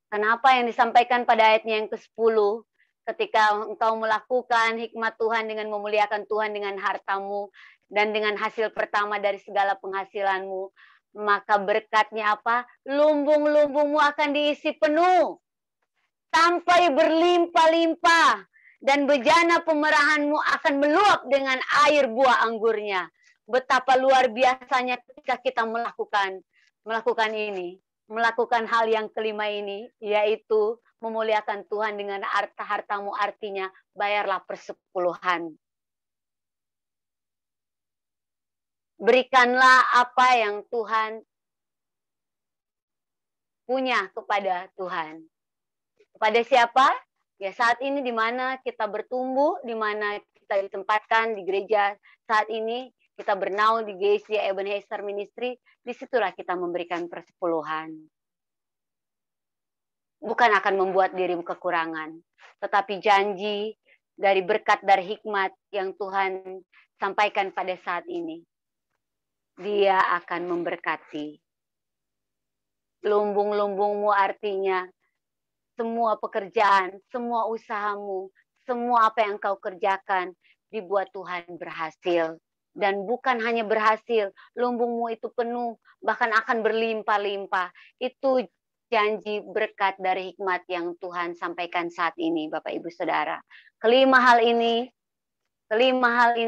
Kenapa yang disampaikan pada ayatnya yang ke-10, ketika engkau melakukan hikmat Tuhan dengan memuliakan Tuhan dengan hartamu, dan dengan hasil pertama dari segala penghasilanmu, maka berkatnya apa? Lumbung-lumbungmu akan diisi penuh, sampai berlimpah-limpah, dan bejana pemerahanmu akan meluap dengan air buah anggurnya. Betapa luar biasanya ketika kita melakukan ini, melakukan hal yang kelima ini, yaitu memuliakan Tuhan dengan harta-hartamu, artinya bayarlah persepuluhan. Berikanlah apa yang Tuhan punya kepada Tuhan. Kepada siapa? Ya saat ini di mana kita bertumbuh, di mana kita ditempatkan di gereja saat ini, kita bernaung di GSD Ebenezer Ministry, disitulah kita memberikan persepuluhan. Bukan akan membuat dirimu kekurangan, tetapi janji dari berkat dari hikmat yang Tuhan sampaikan pada saat ini, Dia akan memberkati. Lumbung-lumbungmu artinya semua pekerjaan, semua usahamu, semua apa yang kau kerjakan dibuat Tuhan berhasil. Dan bukan hanya berhasil, lumbungmu itu penuh, bahkan akan berlimpah-limpah. Itu janji berkat dari hikmat yang Tuhan sampaikan saat ini, Bapak Ibu Saudara. Kelima hal ini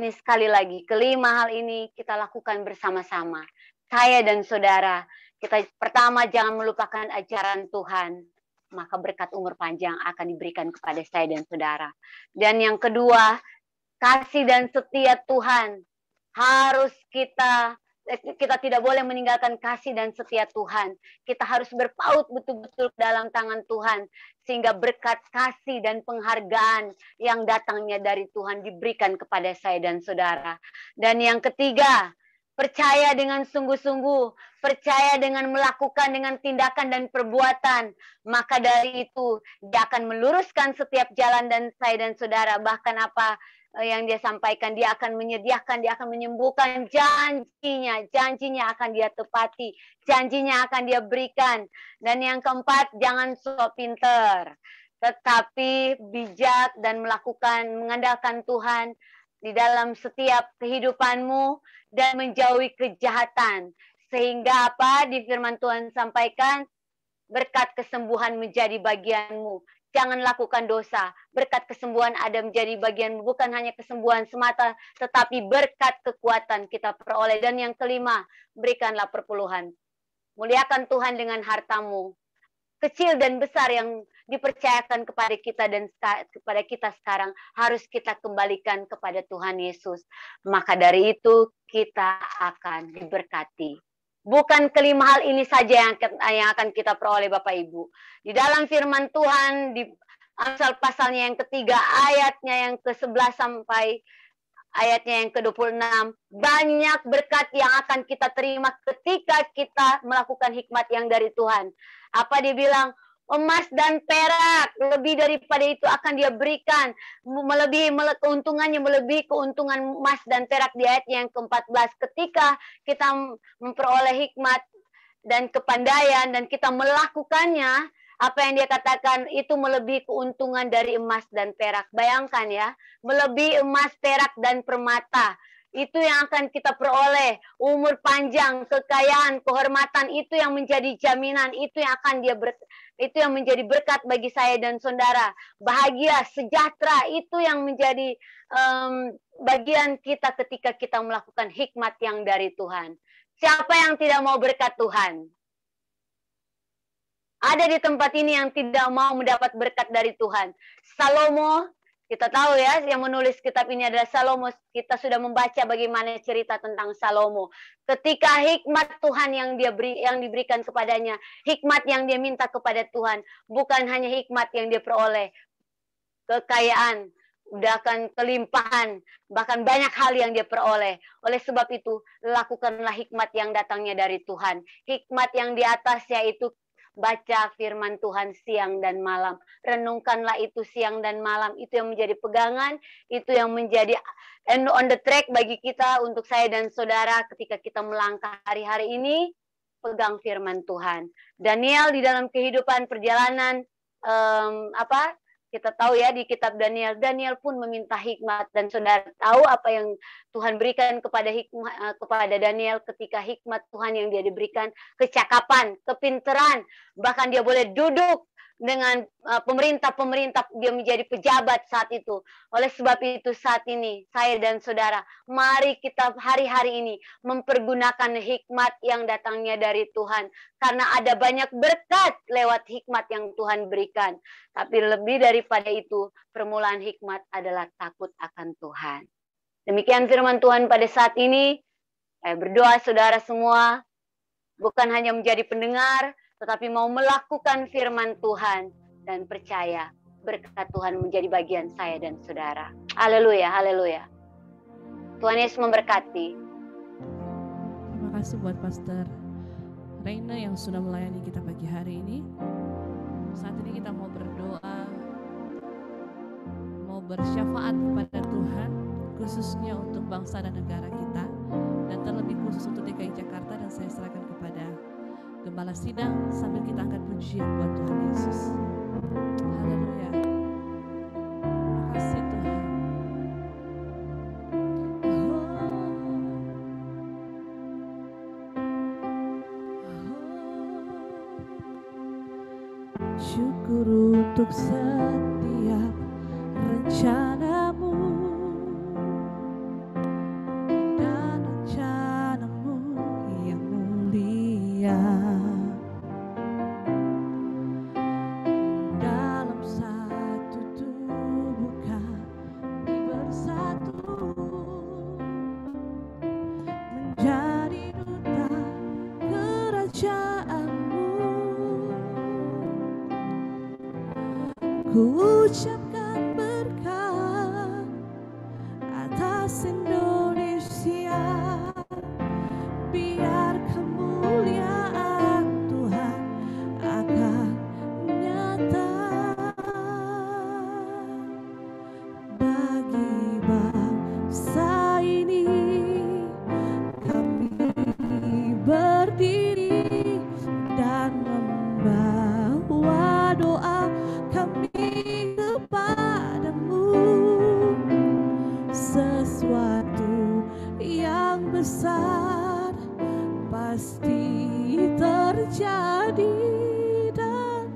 sekali lagi, kelima hal ini kita lakukan bersama-sama. Saya dan saudara, kita pertama jangan melupakan ajaran Tuhan, maka berkat umur panjang akan diberikan kepada saya dan saudara. Dan yang kedua, kasih dan setia Tuhan harus kita tidak boleh meninggalkan kasih dan setia Tuhan. Kita harus berpaut betul-betul dalam tangan Tuhan, sehingga berkat kasih dan penghargaan yang datangnya dari Tuhan diberikan kepada saya dan saudara. Dan yang ketiga, percaya dengan sungguh-sungguh, percaya dengan melakukan dengan tindakan dan perbuatan, maka dari itu Dia akan meluruskan setiap jalan dan saya dan saudara. Bahkan apa yang Dia sampaikan, Dia akan menyediakan, Dia akan menyembuhkan, janjinya akan Dia tepati, janjinya akan Dia berikan. Dan yang keempat, jangan sok pinter, tetapi bijak dan mengandalkan Tuhan di dalam setiap kehidupanmu dan menjauhi kejahatan. Sehingga apa? Di firman Tuhan sampaikan, berkat kesembuhan menjadi bagianmu. Jangan lakukan dosa. Berkat kesembuhan ada menjadi bagianmu. Bukan hanya kesembuhan semata, tetapi berkat kekuatan kita peroleh. Dan yang kelima, berikanlah perpuluhan. Muliakan Tuhan dengan hartamu. Kecil dan besar yang dipercayakan kepada kita dan kepada kita sekarang, harus kita kembalikan kepada Tuhan Yesus. Maka dari itu kita akan diberkati. Bukan kelima hal ini saja yang akan kita peroleh, Bapak Ibu. Di dalam firman Tuhan, di Amsal pasalnya yang ketiga, ayatnya yang ke-11 sampai ayatnya yang ke-26, banyak berkat yang akan kita terima ketika kita melakukan hikmat yang dari Tuhan. Apa dia bilang? Emas dan perak, lebih daripada itu akan dia berikan. Keuntungannya melebihi keuntungan emas dan perak di ayatnya yang ke-14. Ketika kita memperoleh hikmat dan kepandaian dan kita melakukannya, apa yang dia katakan itu melebihi keuntungan dari emas dan perak. Bayangkan ya, melebihi emas, perak, dan permata. Itu yang akan kita peroleh. Umur panjang, kekayaan, kehormatan, itu yang menjadi jaminan. Itu yang akan itu yang menjadi berkat bagi saya dan saudara. Bahagia, sejahtera, itu yang menjadi bagian kita ketika kita melakukan hikmat yang dari Tuhan. Siapa yang tidak mau berkat Tuhan? Ada di tempat ini yang tidak mau mendapat berkat dari Tuhan. Salomo, kita tahu ya, yang menulis kitab ini adalah Salomo. Kita sudah membaca bagaimana cerita tentang Salomo. Ketika hikmat Tuhan yang diberikan kepadanya, hikmat yang dia minta kepada Tuhan, bukan hanya hikmat yang dia peroleh, kekayaan, bahkan kelimpahan, bahkan banyak hal yang dia peroleh. Oleh sebab itu, lakukanlah hikmat yang datangnya dari Tuhan. Hikmat yang di atas yaitu baca firman Tuhan siang dan malam. Renungkanlah itu siang dan malam. Itu yang menjadi pegangan, itu yang menjadi on the track bagi kita, untuk saya dan saudara ketika kita melangkah hari-hari ini. Pegang firman Tuhan. Daniel di dalam kehidupan perjalanan, kita tahu ya di kitab Daniel, Daniel pun meminta hikmat, dan saudara tahu apa yang Tuhan berikan kepada Daniel ketika hikmat Tuhan yang dia diberikan, kecakapan, kepintaran, bahkan dia boleh duduk dengan pemerintah, dia menjadi pejabat saat itu. Oleh sebab itu saat ini saya dan saudara, mari kita hari-hari ini mempergunakan hikmat yang datangnya dari Tuhan, karena ada banyak berkat lewat hikmat yang Tuhan berikan. Tapi lebih daripada itu, permulaan hikmat adalah takut akan Tuhan. Demikian firman Tuhan pada saat ini. Saya berdoa saudara semua bukan hanya menjadi pendengar, tetapi mau melakukan firman Tuhan dan percaya berkat Tuhan menjadi bagian saya dan saudara. Haleluya, haleluya. Tuhan Yesus memberkati. Terima kasih buat Pastor Reina yang sudah melayani kita pagi hari ini. Saat ini kita mau berdoa, mau bersyafaat kepada Tuhan, khususnya untuk bangsa dan negara kita, dan terlebih khusus untuk DKI Jakarta, dan saya serahkan kepada Gembala Sidang sambil kita angkat pujian buat Tuhan Yesus. Haleluya. Terima kasih Tuhan. Syukur untuk setiap rencanamu dan rencanamu yang mulia. Dalam satu tubuh kami bersatu menjadi duta kerajaanmu. Ku ucapkan berkat atas Indonesia, biar kemuliaan Tuhan akan nyata bagi bangsa ini. Kami berdiri dan membawa doa kami kepadamu. Sesuatu yang besar pasti terjadi dan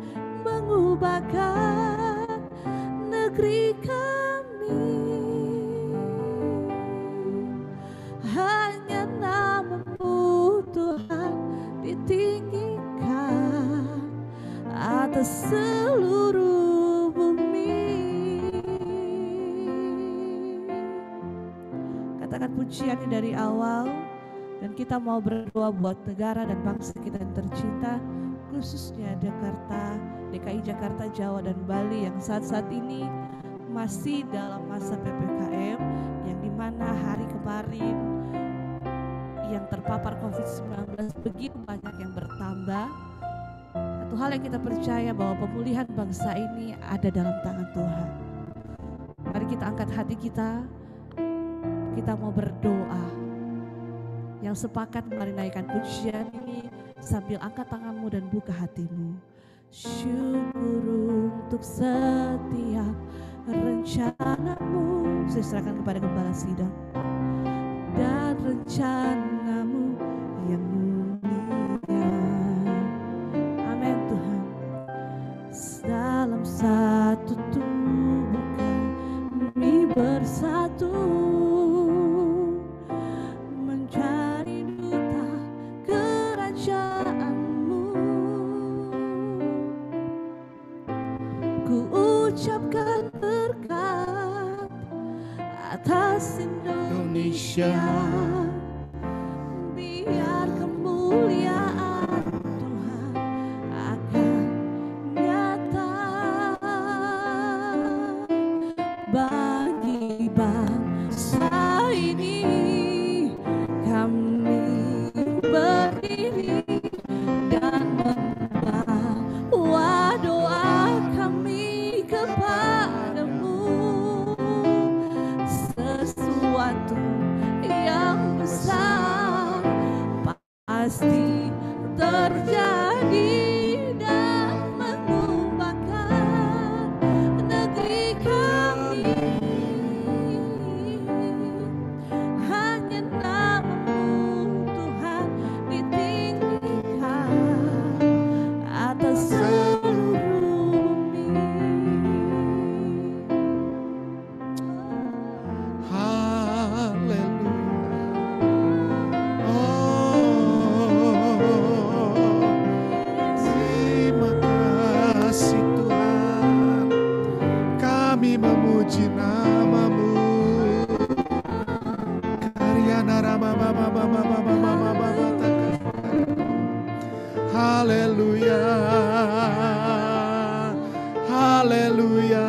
mengubahkan negeri kami. Hanya nama-Mu Tuhan ditinggikan atas seluruh bumi. Katakan pujiannya dari awal, dan kita mau berdoa buat negara dan bangsa kita yang tercinta, khususnya Jakarta, DKI Jakarta, Jawa dan Bali yang saat-saat ini masih dalam masa PPKM yang dimana hari kemarin yang terpapar COVID-19 begitu banyak yang bertambah. Satu hal yang kita percaya bahwa pemulihan bangsa ini ada dalam tangan Tuhan. Mari kita angkat hati kita mau berdoa. Yang sepakat mari naikkan pujian ini sambil angkat tanganmu dan buka hatimu. Syukur untuk setiap rencanamu. Saya serahkan kepada Gembala Sidang. Dan rencanamu yang mulia. Amin Tuhan. Dalam satu tubuh kami bersatu, mencari duta kerajaanmu. Ku ucapkan berkat atas Indonesia, biar kemuliaan Tuhan akan nyata bagi bangsa ini. Kami berdiri dan membawa doa kami kepadamu. Sesuatu yang besar pasti terjadi dan mengubahkan negeri kami. Hanya namamu Tuhan ditinggikan atas seluruh bumi. Terima kasih Tuhan, kami memuji namamu. Haleluya, haleluya,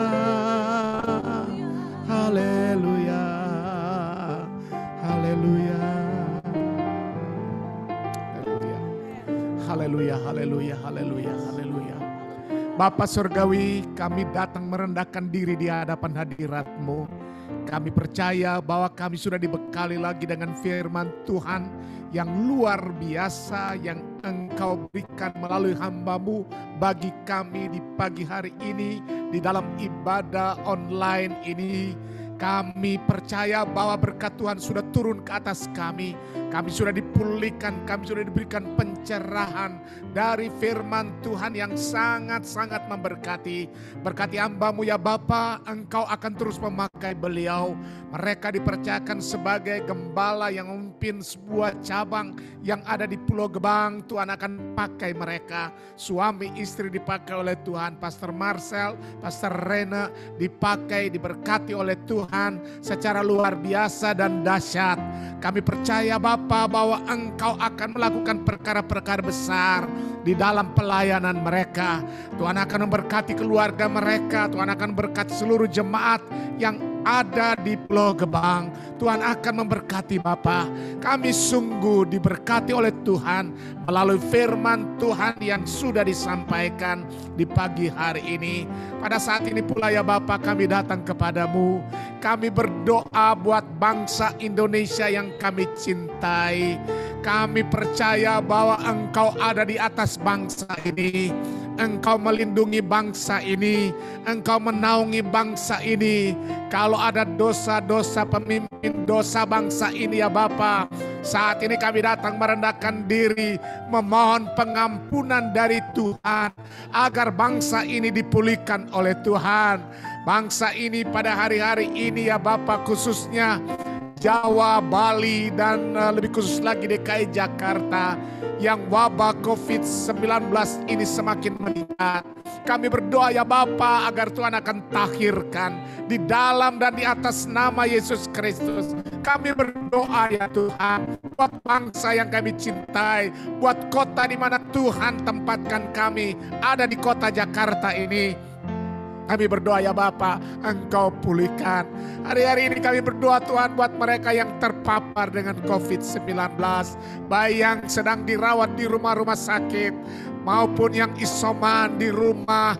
haleluya, haleluya, haleluya, haleluya, haleluya, haleluya. Bapa Surgawi, kami datang merendahkan diri di hadapan hadirat-Mu. Kami percaya bahwa kami sudah dibekali lagi dengan firman Tuhan yang luar biasa yang Engkau berikan melalui hamba-Mu bagi kami di pagi hari ini di dalam ibadah online ini. Kami percaya bahwa berkat Tuhan sudah turun ke atas kami. Kami sudah dipulihkan, kami sudah diberikan pencerahan dari firman Tuhan yang sangat-sangat memberkati. Berkati hamba-Mu ya Bapa, Engkau akan terus memakai beliau. Mereka dipercayakan sebagai gembala yang memimpin sebuah cabang yang ada di Pulau Gebang. Tuhan akan pakai mereka. Suami istri dipakai oleh Tuhan. Pastor Marcel, Pastor Rena dipakai, diberkati oleh Tuhan secara luar biasa dan dahsyat. Kami percaya Bapa bahwa Engkau akan melakukan perkara-perkara besar di dalam pelayanan mereka. Tuhan akan memberkati keluarga mereka. Tuhan akan memberkati seluruh jemaat yang ada di Pulau Gebang. Tuhan akan memberkati Bapa. Kami sungguh diberkati oleh Tuhan melalui firman Tuhan yang sudah disampaikan di pagi hari ini. Pada saat ini pula ya Bapa, kami datang kepadamu. Kami berdoa buat bangsa Indonesia yang kami cintai. Kami percaya bahwa Engkau ada di atas bangsa ini. Engkau melindungi bangsa ini. Engkau menaungi bangsa ini. Kalau ada dosa-dosa pemimpin, dosa bangsa ini ya Bapa, saat ini kami datang merendahkan diri, memohon pengampunan dari Tuhan, agar bangsa ini dipulihkan oleh Tuhan. Bangsa ini pada hari-hari ini ya Bapa, khususnya Jawa, Bali, dan lebih khusus lagi DKI Jakarta, yang wabah COVID-19 ini semakin meningkat. Kami berdoa ya Bapa agar Tuhan akan tahirkan di dalam dan di atas nama Yesus Kristus. Kami berdoa ya Tuhan buat bangsa yang kami cintai, buat kota di mana Tuhan tempatkan kami ada di kota Jakarta ini. Kami berdoa ya Bapa, Engkau pulihkan. Hari-hari ini kami berdoa Tuhan buat mereka yang terpapar dengan COVID-19. Baik yang sedang dirawat di rumah-rumah sakit, maupun yang isoman di rumah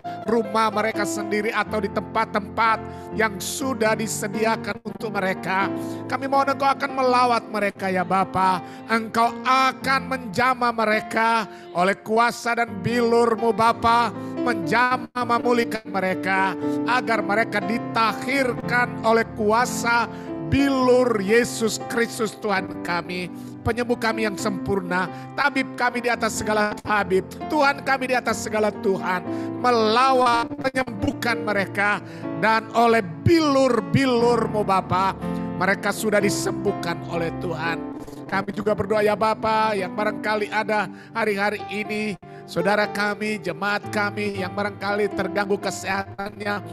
mereka sendiri atau di tempat-tempat yang sudah disediakan untuk mereka. Kami mohon Engkau akan melawat mereka ya Bapa. Engkau akan menjamah mereka oleh kuasa dan bilur-Mu Bapa. Menjamah, memulihkan mereka agar mereka ditahirkan oleh kuasa bilur Yesus Kristus Tuhan kami. Penyembuh kami yang sempurna, tabib kami di atas segala tabib, Tuhan kami di atas segala Tuhan, melawat, menyembuhkan mereka, dan oleh bilur-bilur-Mu Bapa, mereka sudah disembuhkan oleh Tuhan. Kami juga berdoa ya Bapa, yang barangkali ada hari-hari ini, saudara kami, jemaat kami yang barangkali terganggu kesehatannya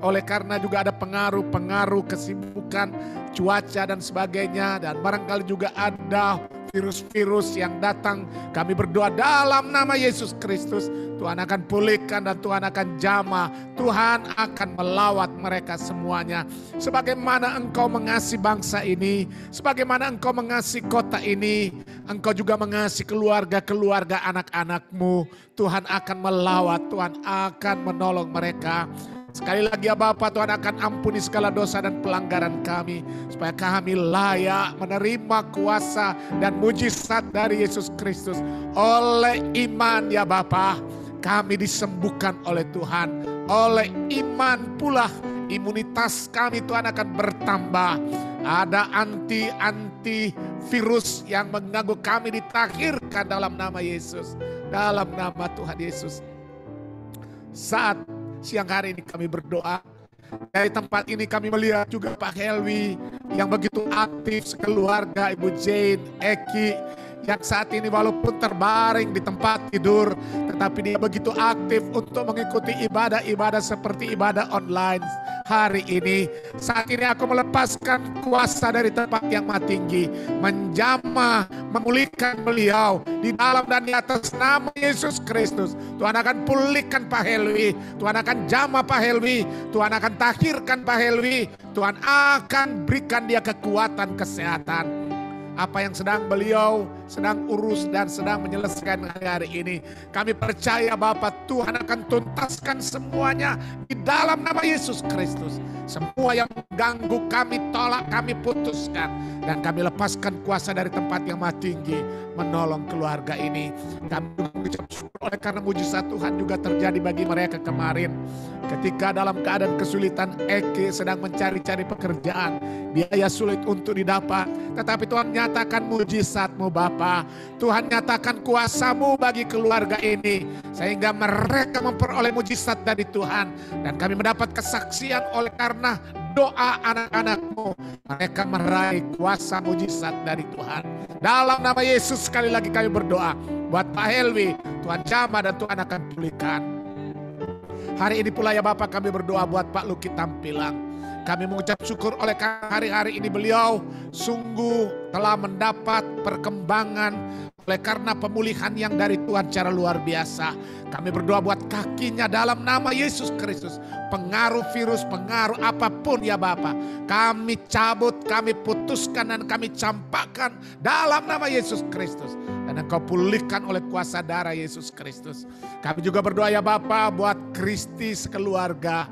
oleh karena juga ada pengaruh kesibukan, cuaca dan sebagainya, dan barangkali juga ada virus-virus yang datang. Kami berdoa dalam nama Yesus Kristus, Tuhan akan pulihkan dan Tuhan akan jamah. Tuhan akan melawat mereka semuanya. Sebagaimana Engkau mengasihi bangsa ini, sebagaimana Engkau mengasihi kota ini, Engkau juga mengasihi keluarga-keluarga anak-anak-Mu. Tuhan akan melawat, Tuhan akan menolong mereka. Sekali lagi ya Bapa, Tuhan akan ampuni segala dosa dan pelanggaran kami, supaya kami layak menerima kuasa dan mujizat dari Yesus Kristus. Oleh iman ya Bapa, kami disembuhkan oleh Tuhan. Oleh iman pula imunitas kami Tuhan akan bertambah. Ada anti virus yang mengganggu kami ditahirkan dalam nama Yesus. Dalam nama Tuhan Yesus. Saat siang hari ini kami berdoa. Dari tempat ini kami melihat juga Pak Helwi yang begitu aktif sekeluarga, Ibu Jane, Eki, yang saat ini walaupun terbaring di tempat tidur, tetapi dia begitu aktif untuk mengikuti ibadah-ibadah seperti ibadah online hari ini. Saat ini aku melepaskan kuasa dari tempat yang maha tinggi, menjamah, memulihkan beliau di dalam dan di atas nama Yesus Kristus. Tuhan akan pulihkan Pak Helwi, Tuhan akan jamah Pak Helwi, Tuhan akan tahirkan Pak Helwi, Tuhan akan berikan dia kekuatan kesehatan. Apa yang sedang beliau sedang urus dan sedang menyelesaikan hari-hari ini, kami percaya Bapak, Tuhan akan tuntaskan semuanya di dalam nama Yesus Kristus. Semua yang mengganggu kami tolak, kami putuskan, dan kami lepaskan kuasa dari tempat yang maha tinggi menolong keluarga ini. Kami mengucap syukur oleh karena mujizat Tuhan juga terjadi bagi mereka kemarin. Ketika dalam keadaan kesulitan, Eki sedang mencari-cari pekerjaan, biaya sulit untuk didapat, tetapi Tuhan nyatakan mujizat-Mu Bapa. Tuhan nyatakan kuasa-Mu bagi keluarga ini, sehingga mereka memperoleh mujizat dari Tuhan. Dan kami mendapat kesaksian oleh karena doa anak-anak-Mu, mereka meraih kuasa mujizat dari Tuhan. Dalam nama Yesus sekali lagi kami berdoa buat Pak Helwi, Tuhan jamah dan Tuhan akan pulihkan. Hari ini pula ya Bapak, kami berdoa buat Pak Luki Tampilang. Kami mengucap syukur oleh hari-hari ini beliau sungguh telah mendapat perkembangan oleh karena pemulihan yang dari Tuhan secara luar biasa. Kami berdoa buat kakinya dalam nama Yesus Kristus. Pengaruh virus, pengaruh apapun ya Bapa, kami cabut, kami putuskan dan kami campakkan dalam nama Yesus Kristus. Dan Engkau pulihkan oleh kuasa darah Yesus Kristus. Kami juga berdoa ya Bapa buat Kristi sekeluarga,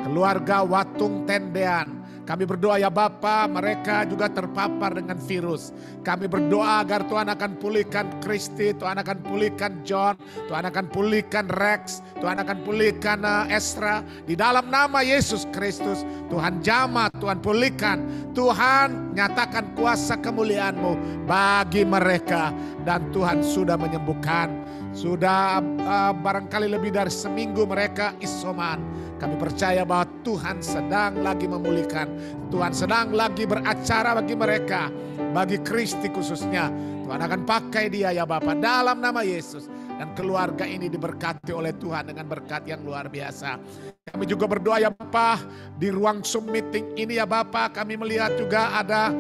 keluarga Watung Tendean. Kami berdoa ya Bapa, mereka juga terpapar dengan virus. Kami berdoa agar Tuhan akan pulihkan Kristi, Tuhan akan pulihkan John, Tuhan akan pulihkan Rex, Tuhan akan pulihkan Esra. Di dalam nama Yesus Kristus, Tuhan jamah, Tuhan pulihkan. Tuhan nyatakan kuasa kemuliaan-Mu bagi mereka. Dan Tuhan sudah menyembuhkan. Sudah barangkali lebih dari seminggu mereka isoman. Kami percaya bahwa Tuhan sedang lagi memulihkan. Tuhan sedang lagi beracara bagi mereka. Bagi Kristi khususnya. Tuhan akan pakai dia ya Bapa dalam nama Yesus. Dan keluarga ini diberkati oleh Tuhan dengan berkat yang luar biasa. Kami juga berdoa ya Bapa, di ruang Zoom meeting ini ya Bapa, kami melihat juga ada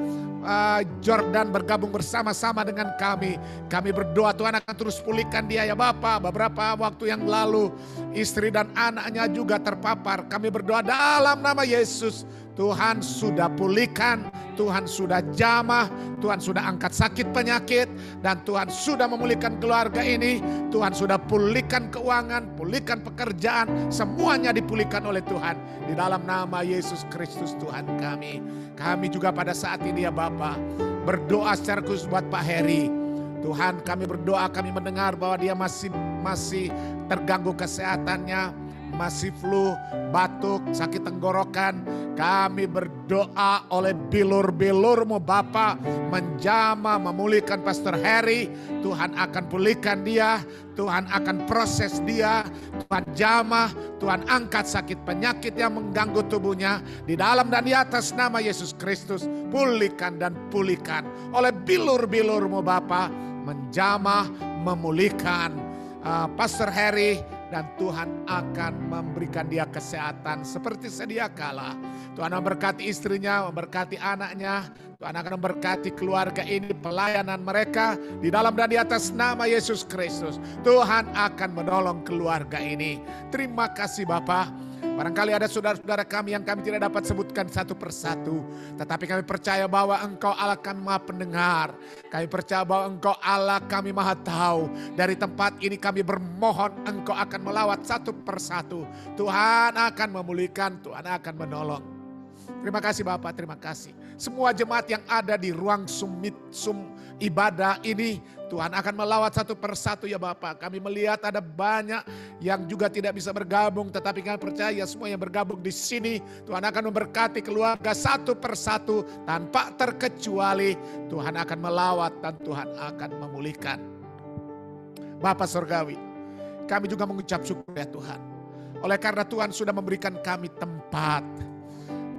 Jordan bergabung bersama-sama dengan kami. Kami berdoa Tuhan akan terus pulihkan dia ya Bapa. Beberapa waktu yang lalu istri dan anaknya juga terpapar. Kami berdoa dalam nama Yesus. Tuhan sudah pulihkan, Tuhan sudah jamah, Tuhan sudah angkat sakit penyakit, dan Tuhan sudah memulihkan keluarga ini. Tuhan sudah pulihkan keuangan, pulihkan pekerjaan, semuanya dipulihkan oleh Tuhan. Di dalam nama Yesus Kristus Tuhan kami. Kami juga pada saat ini ya Bapa berdoa secara khusus buat Pak Heri. Tuhan kami berdoa, kami mendengar bahwa dia masih terganggu kesehatannya, masih flu, batuk, sakit tenggorokan. Kami berdoa oleh bilur-bilur-Mu Bapa menjamah, memulihkan Pastor Heri. Tuhan akan pulihkan dia, Tuhan akan proses dia, Tuhan jamah, Tuhan angkat sakit penyakit yang mengganggu tubuhnya. Di dalam dan di atas nama Yesus Kristus, pulihkan dan pulihkan oleh bilur-bilur-Mu Bapa, menjamah, memulihkan Pastor Heri. Dan Tuhan akan memberikan dia kesehatan seperti sedia kala. Tuhan memberkati istrinya, memberkati anaknya. Tuhan akan memberkati keluarga ini, pelayanan mereka. Di dalam dan di atas nama Yesus Kristus. Tuhan akan menolong keluarga ini. Terima kasih Bapa. Barangkali ada saudara-saudara kami yang kami tidak dapat sebutkan satu persatu. Tetapi kami percaya bahwa Engkau Allah kami maha pendengar. Kami percaya bahwa Engkau Allah kami maha tahu. Dari tempat ini kami bermohon Engkau akan melawat satu persatu. Tuhan akan memulihkan, Tuhan akan menolong. Terima kasih Bapak, terima kasih. Semua jemaat yang ada di ruang sum ibadah ini, Tuhan akan melawat satu persatu ya Bapak. Kami melihat ada banyak yang juga tidak bisa bergabung, tetapi kami percaya semua yang bergabung di sini, Tuhan akan memberkati keluarga satu persatu tanpa terkecuali. Tuhan akan melawat dan Tuhan akan memulihkan. Bapa Surgawi, kami juga mengucap syukur ya Tuhan. Oleh karena Tuhan sudah memberikan kami tempat.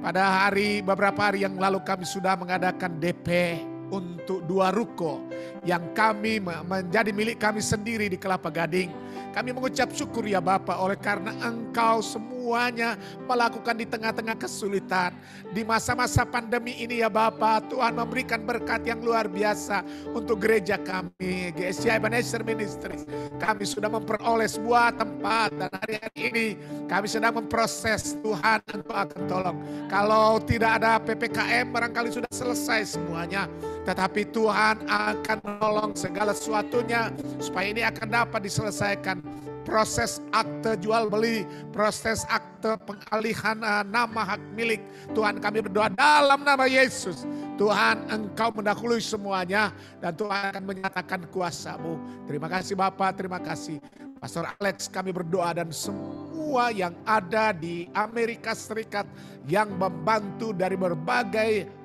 Pada beberapa hari yang lalu kami sudah mengadakan DP untuk 2 ruko yang kami menjadi milik kami sendiri di Kelapa Gading. Kami mengucap syukur ya Bapa oleh karena Engkau semuanya melakukan di tengah-tengah kesulitan. Di masa-masa pandemi ini ya Bapa, Tuhan memberikan berkat yang luar biasa untuk gereja kami, GSCI Ebenezer Ministries. Kami sudah memperoleh sebuah tempat dan hari-hari ini kami sedang memproses. Tuhan Engkau akan tolong. Kalau tidak ada PPKM barangkali sudah selesai semuanya. Tetapi Tuhan akan menolong segala sesuatunya supaya ini akan dapat diselesaikan. Proses akte jual beli, proses akte pengalihan nama hak milik. Tuhan kami berdoa dalam nama Yesus. Tuhan Engkau mendahului semuanya dan Tuhan akan menyatakan kuasa-Mu. Terima kasih Bapak, terima kasih. Pastor Alex kami berdoa dan semua yang ada di Amerika Serikat yang membantu dari berbagai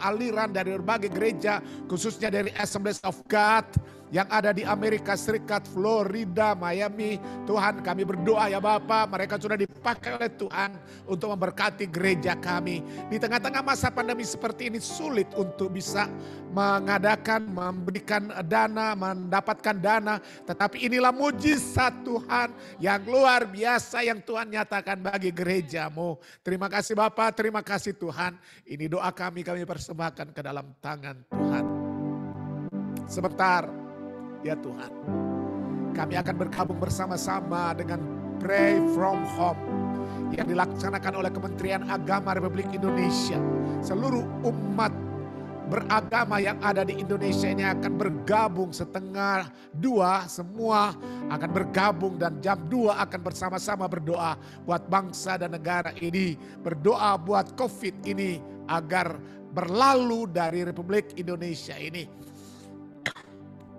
aliran, dari berbagai gereja, khususnya dari Assemblies of God yang ada di Amerika Serikat, Florida, Miami. Tuhan kami berdoa ya Bapa, mereka sudah dipakai oleh Tuhan untuk memberkati gereja kami. Di tengah-tengah masa pandemi seperti ini sulit untuk bisa mengadakan, memberikan dana, mendapatkan dana. Tetapi inilah mujizat Tuhan yang luar biasa yang Tuhan nyatakan bagi gereja-Mu. Terima kasih Bapa, terima kasih Tuhan. Ini doa kami persembahkan ke dalam tangan Tuhan. Sebentar ya Tuhan, kami akan bergabung bersama-sama dengan Pray From Home yang dilaksanakan oleh Kementerian Agama Republik Indonesia. Seluruh umat beragama yang ada di Indonesia ini akan bergabung 1:30, semua akan bergabung dan jam 2 akan bersama-sama berdoa buat bangsa dan negara ini. Berdoa buat COVID ini agar berlalu dari Republik Indonesia ini.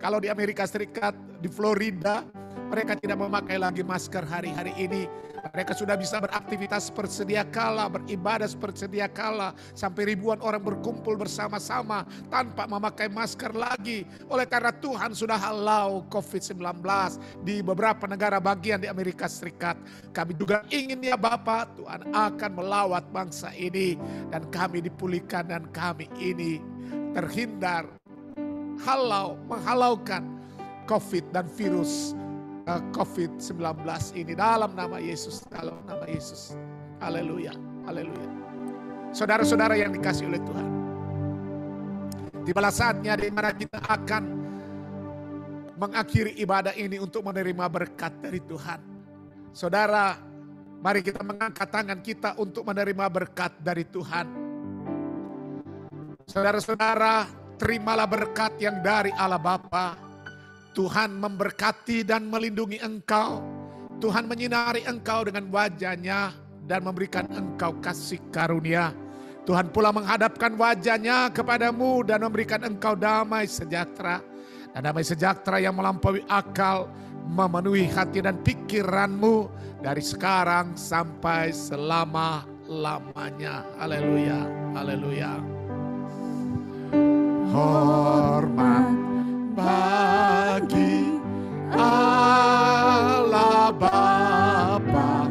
Kalau di Amerika Serikat, di Florida, mereka tidak memakai lagi masker hari-hari ini. Mereka sudah bisa beraktivitas sepersedia kala, beribadah sepersedia kala. Sampai ribuan orang berkumpul bersama-sama tanpa memakai masker lagi. Oleh karena Tuhan sudah halau COVID-19 di beberapa negara bagian di Amerika Serikat. Kami juga ingin ya Bapak, Tuhan akan melawat bangsa ini. Dan kami dipulihkan dan kami ini terhindar menghalaukan COVID dan virus COVID-19 ini dalam nama Yesus, dalam nama Yesus. Haleluya, haleluya. Saudara-saudara yang dikasihi oleh Tuhan, Tibalah saatnya di mana kita akan mengakhiri ibadah ini untuk menerima berkat dari Tuhan. Saudara, mari kita mengangkat tangan kita untuk menerima berkat dari Tuhan. Saudara-saudara, terimalah berkat yang dari Allah Bapa. Tuhan memberkati dan melindungi engkau. Tuhan menyinari engkau dengan wajah-Nya dan memberikan engkau kasih karunia. Tuhan pula menghadapkan wajah-Nya kepadamu dan memberikan engkau damai sejahtera. Dan damai sejahtera yang melampaui akal memenuhi hati dan pikiranmu dari sekarang sampai selama-lamanya. Haleluya, haleluya. Hormat bagi Allah Bapa,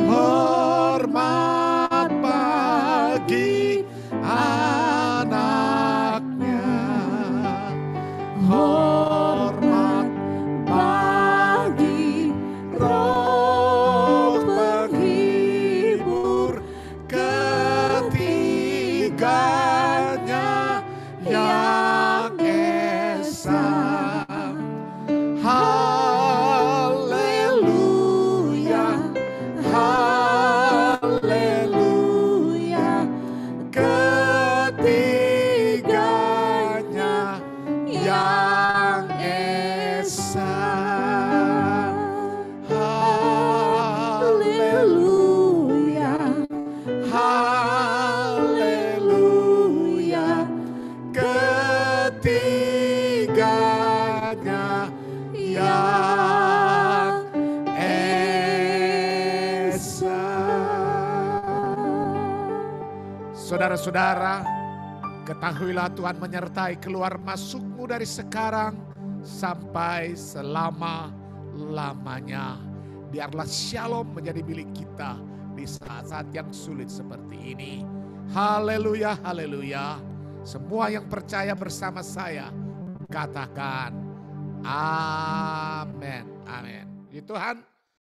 hormat bagi anaknya, hormat bagi Roh penghibur ketiganya yang esa. Haleluya, haleluya, ketiganya yang esa. Haleluya, haleluya, ketiganya yang esa. Saudara-saudara, ketahuilah Tuhan menyertai keluar masukmu dari sekarang sampai selama-lamanya. Biarlah shalom menjadi milik kita di saat-saat yang sulit seperti ini. Haleluya, haleluya. Semua yang percaya bersama saya, katakan amin, amin. Ya Tuhan,